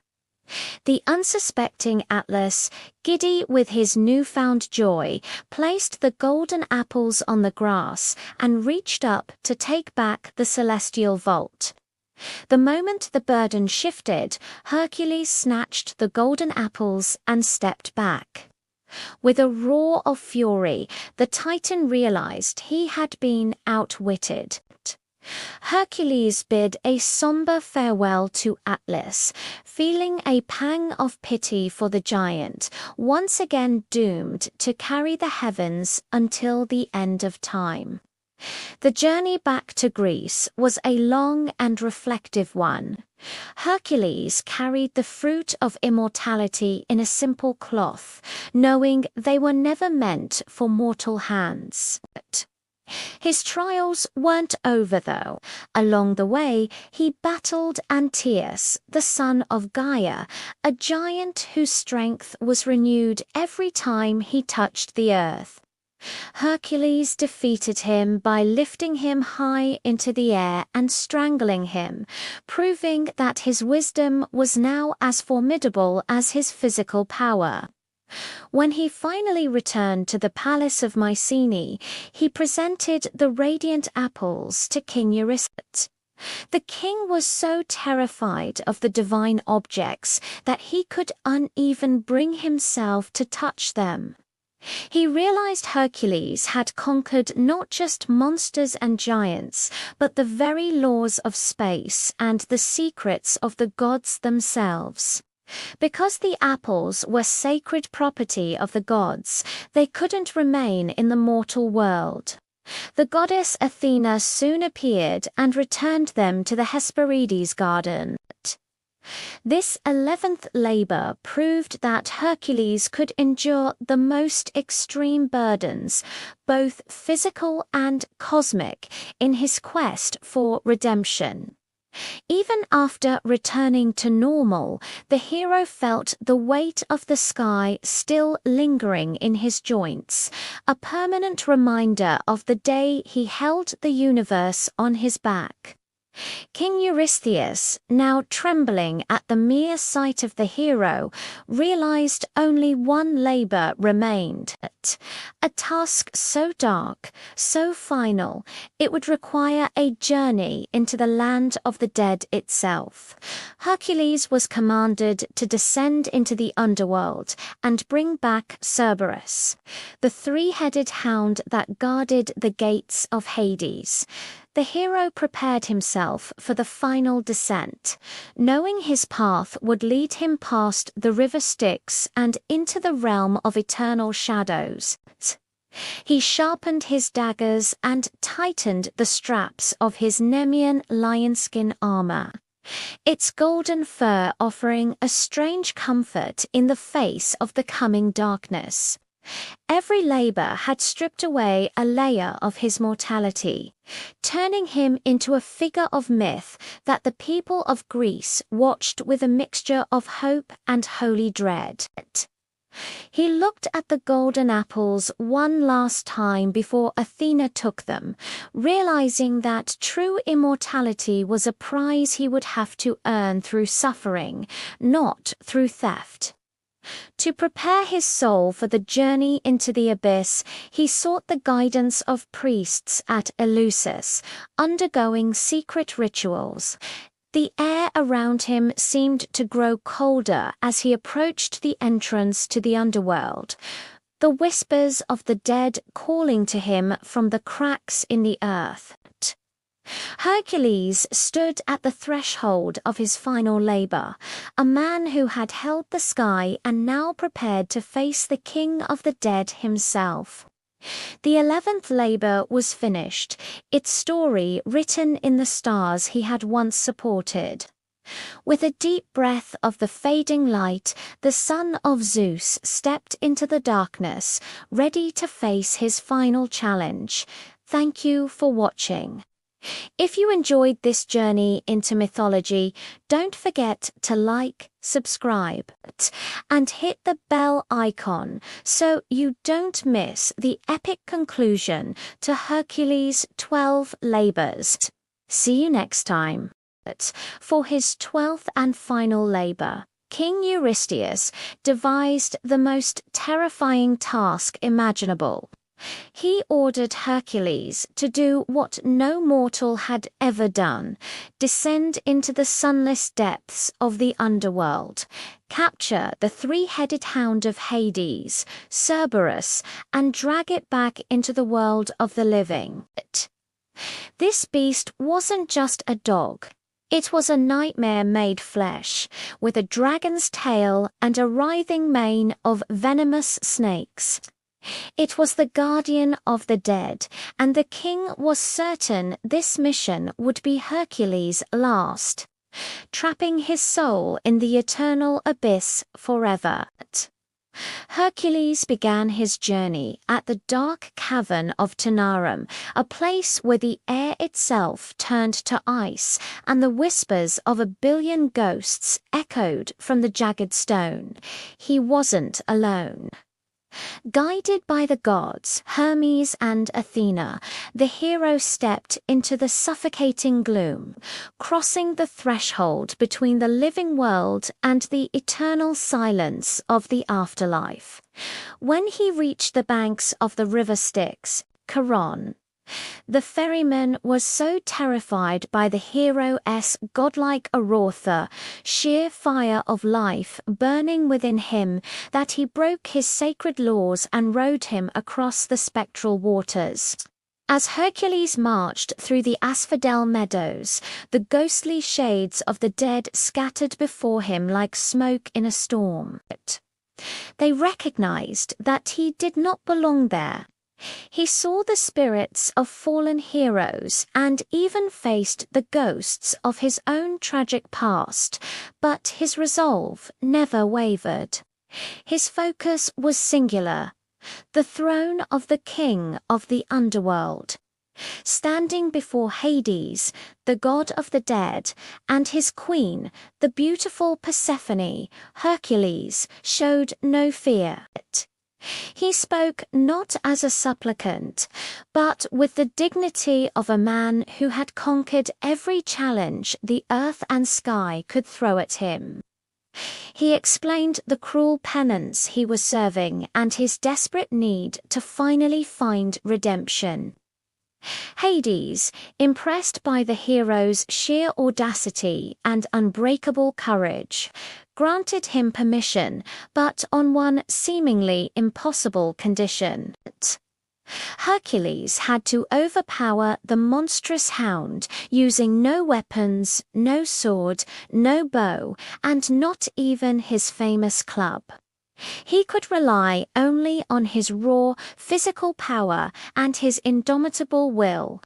The unsuspecting Atlas, giddy with his newfound joy, placed the golden apples on the grass and reached up to take back the celestial vault. The moment the burden shifted, Hercules snatched the golden apples and stepped back. With a roar of fury, the Titan realized he had been outwitted. Hercules bid a somber farewell to Atlas, feeling a pang of pity for the giant, once again doomed to carry the heavens until the end of time. The journey back to Greece was a long and reflective one. Hercules carried the fruit of immortality in a simple cloth, knowing they were never meant for mortal hands. His trials weren't over, though. Along the way, he battled Antaeus, the son of Gaia, a giant whose strength was renewed every time he touched the earth. Hercules defeated him by lifting him high into the air and strangling him, proving that his wisdom was now as formidable as his physical power. When he finally returned to the palace of Mycenae, he presented the radiant apples to King Eurystheus. The king was so terrified of the divine objects that he could uneven bring himself to touch them. He realized Hercules had conquered not just monsters and giants, but the very laws of space and the secrets of the gods themselves. Because the apples were sacred property of the gods, they couldn't remain in the mortal world. The goddess Athena soon appeared and returned them to the Hesperides garden. This 11th labor proved that Hercules could endure the most extreme burdens, both physical and cosmic, in his quest for redemption. Even after returning to normal, the hero felt the weight of the sky still lingering in his joints, a permanent reminder of the day he held the universe on his back. King Eurystheus, now trembling at the mere sight of the hero, realized only one labor remained. A task so dark, so final, it would require a journey into the land of the dead itself. Hercules was commanded to descend into the Underworld and bring back Cerberus, the 3-headed hound that guarded the gates of Hades. The hero prepared himself for the final descent, knowing his path would lead him past the river Styx and into the realm of eternal shadows. He sharpened his daggers and tightened the straps of his Nemean lionskin armor, its golden fur offering a strange comfort in the face of the coming darkness. Every labor had stripped away a layer of his mortality, turning him into a figure of myth that the people of Greece watched with a mixture of hope and holy dread. He looked at the golden apples one last time before Athena took them, realizing that true immortality was a prize he would have to earn through suffering, not through theft. To prepare his soul for the journey into the abyss, he sought the guidance of priests at Eleusis, undergoing secret rituals. The air around him seemed to grow colder as he approached the entrance to the underworld, the whispers of the dead calling to him from the cracks in the earth. Hercules stood at the threshold of his final labor, a man who had held the sky and now prepared to face the king of the dead himself. The 11th labor was finished, its story written in the stars he had once supported. With a deep breath of the fading light, the son of Zeus stepped into the darkness, ready to face his final challenge. Thank you for watching. If you enjoyed this journey into mythology, don't forget to like, subscribe, and hit the bell icon so you don't miss the epic conclusion to Hercules' 12 labors. See you next time. For his 12th and final labor, King Eurystheus devised the most terrifying task imaginable. He ordered Hercules to do what no mortal had ever done: descend into the sunless depths of the underworld, capture the three-headed hound of Hades, Cerberus, and drag it back into the world of the living. This beast wasn't just a dog. It was a nightmare made flesh, with a dragon's tail and a writhing mane of venomous snakes. It was the guardian of the dead, and the king was certain this mission would be Hercules' last, trapping his soul in the eternal abyss forever. Hercules began his journey at the dark cavern of Taenarum, a place where the air itself turned to ice and the whispers of a billion ghosts echoed from the jagged stone. He wasn't alone. Guided by the gods, Hermes and Athena, the hero stepped into the suffocating gloom, crossing the threshold between the living world and the eternal silence of the afterlife. When he reached the banks of the river Styx, Charon, the ferryman was so terrified by the hero's godlike Erytheia, sheer fire of life burning within him, that he broke his sacred laws and rowed him across the spectral waters. As Hercules marched through the asphodel meadows, the ghostly shades of the dead scattered before him like smoke in a storm. They recognized that he did not belong there. He saw the spirits of fallen heroes and even faced the ghosts of his own tragic past, but his resolve never wavered. His focus was singular: the throne of the king of the underworld. Standing before Hades, the god of the dead, and his queen, the beautiful Persephone, Hercules showed no fear. He spoke not as a supplicant, but with the dignity of a man who had conquered every challenge the earth and sky could throw at him. He explained the cruel penance he was serving and his desperate need to finally find redemption. Hades, impressed by the hero's sheer audacity and unbreakable courage, granted him permission, but on one seemingly impossible condition. Hercules had to overpower the monstrous hound using no weapons, no sword, no bow, and not even his famous club. He could rely only on his raw physical power and his indomitable will.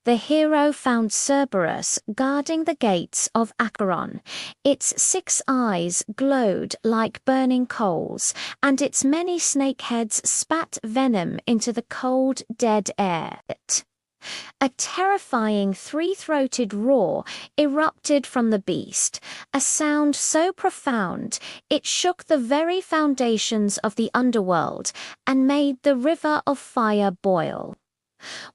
The hero found Cerberus guarding the gates of Acheron. Its 6 eyes glowed like burning coals, and its many snake heads spat venom into the cold, dead air. A terrifying 3-throated roar erupted from the beast, a sound so profound it shook the very foundations of the underworld and made the river of fire boil.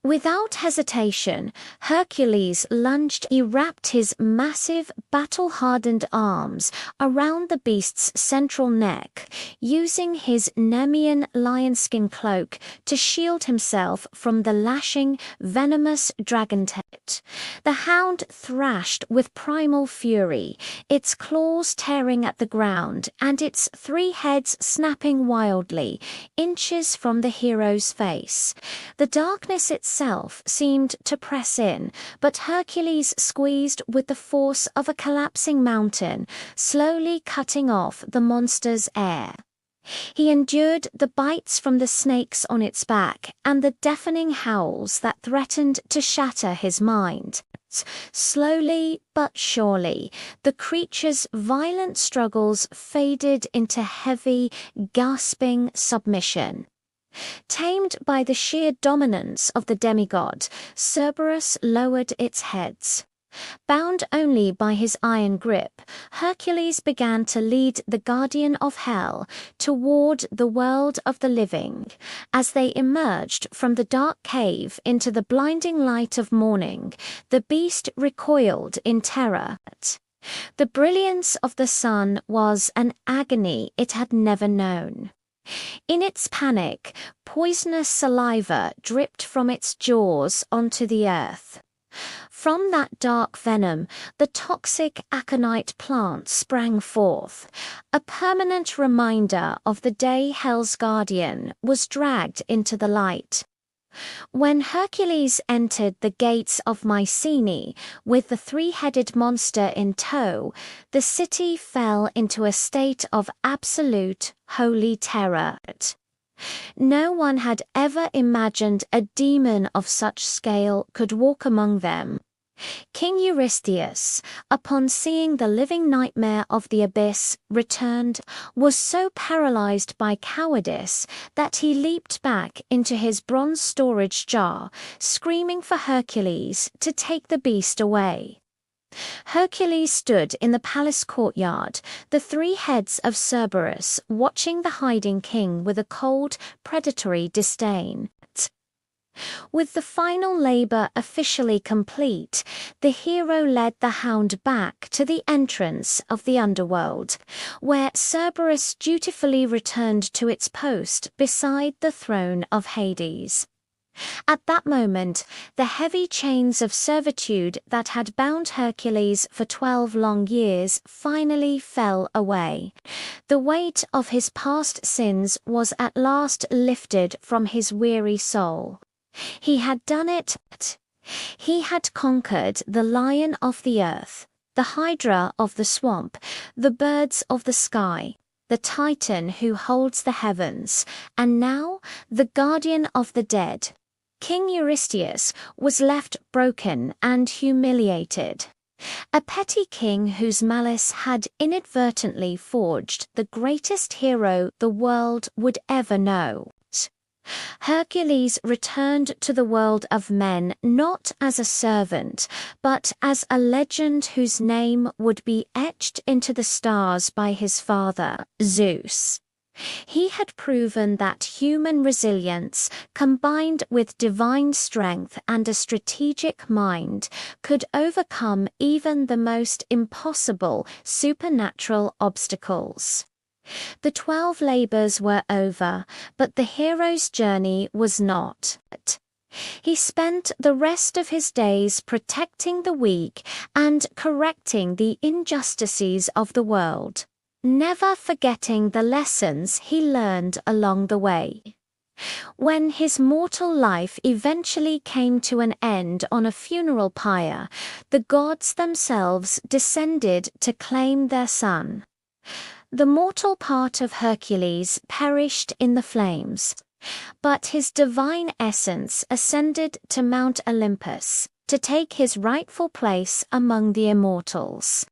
Without hesitation, Hercules lunged. He wrapped his massive, battle-hardened arms around the beast's central neck, using his Nemean lionskin cloak to shield himself from the lashing, venomous dragon tail. The hound thrashed with primal fury, its claws tearing at the ground and its 3 heads snapping wildly, inches from the hero's face. The darkness itself seemed to press in, but Hercules squeezed with the force of a collapsing mountain, slowly cutting off the monster's air. He endured the bites from the snakes on its back and the deafening howls that threatened to shatter his mind. Slowly but surely, the creature's violent struggles faded into heavy, gasping submission. Tamed by the sheer dominance of the demigod, Cerberus lowered its heads. Bound only by his iron grip, Hercules began to lead the guardian of hell toward the world of the living. As they emerged from the dark cave into the blinding light of morning, the beast recoiled in terror. The brilliance of the sun was an agony it had never known. In its panic, poisonous saliva dripped from its jaws onto the earth. From that dark venom, the toxic aconite plant sprang forth, a permanent reminder of the day Hell's guardian was dragged into the light. When Hercules entered the gates of Mycenae with the 3-headed monster in tow, the city fell into a state of absolute, holy terror. No one had ever imagined a demon of such scale could walk among them. King Eurystheus, upon seeing the living nightmare of the abyss returned, was so paralyzed by cowardice that he leaped back into his bronze storage jar, screaming for Hercules to take the beast away. Hercules stood in the palace courtyard, the 3 heads of Cerberus watching the hiding king with a cold, predatory disdain. With the final labor officially complete, the hero led the hound back to the entrance of the underworld, where Cerberus dutifully returned to its post beside the throne of Hades. At that moment, the heavy chains of servitude that had bound Hercules for 12 long years finally fell away. The weight of his past sins was at last lifted from his weary soul. He had done it. He had conquered the lion of the earth, the Hydra of the swamp, the birds of the sky, the Titan who holds the heavens, and now the guardian of the dead. King Eurystheus was left broken and humiliated. A petty king whose malice had inadvertently forged the greatest hero the world would ever know. Hercules returned to the world of men not as a servant, but as a legend whose name would be etched into the stars by his father, Zeus. He had proven that human resilience, combined with divine strength and a strategic mind, could overcome even the most impossible supernatural obstacles. The 12 labors were over, but the hero's journey was not. He spent the rest of his days protecting the weak and correcting the injustices of the world, never forgetting the lessons he learned along the way. When his mortal life eventually came to an end on a funeral pyre, the gods themselves descended to claim their son. The mortal part of Hercules perished in the flames, but his divine essence ascended to Mount Olympus to take his rightful place among the immortals.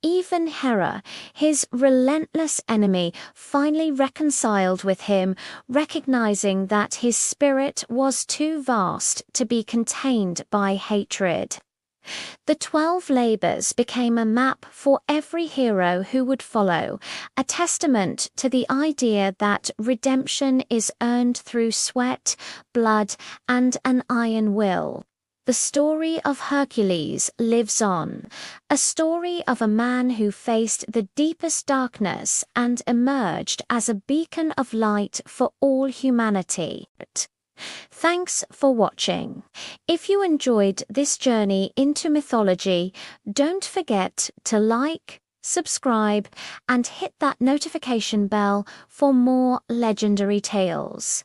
Even Hera, his relentless enemy, finally reconciled with him, recognizing that his spirit was too vast to be contained by hatred. The 12 labors became a map for every hero who would follow, a testament to the idea that redemption is earned through sweat, blood, and an iron will. The story of Hercules lives on, a story of a man who faced the deepest darkness and emerged as a beacon of light for all humanity. Thanks for watching. If you enjoyed this journey into mythology, don't forget to like, subscribe, and hit that notification bell for more legendary tales.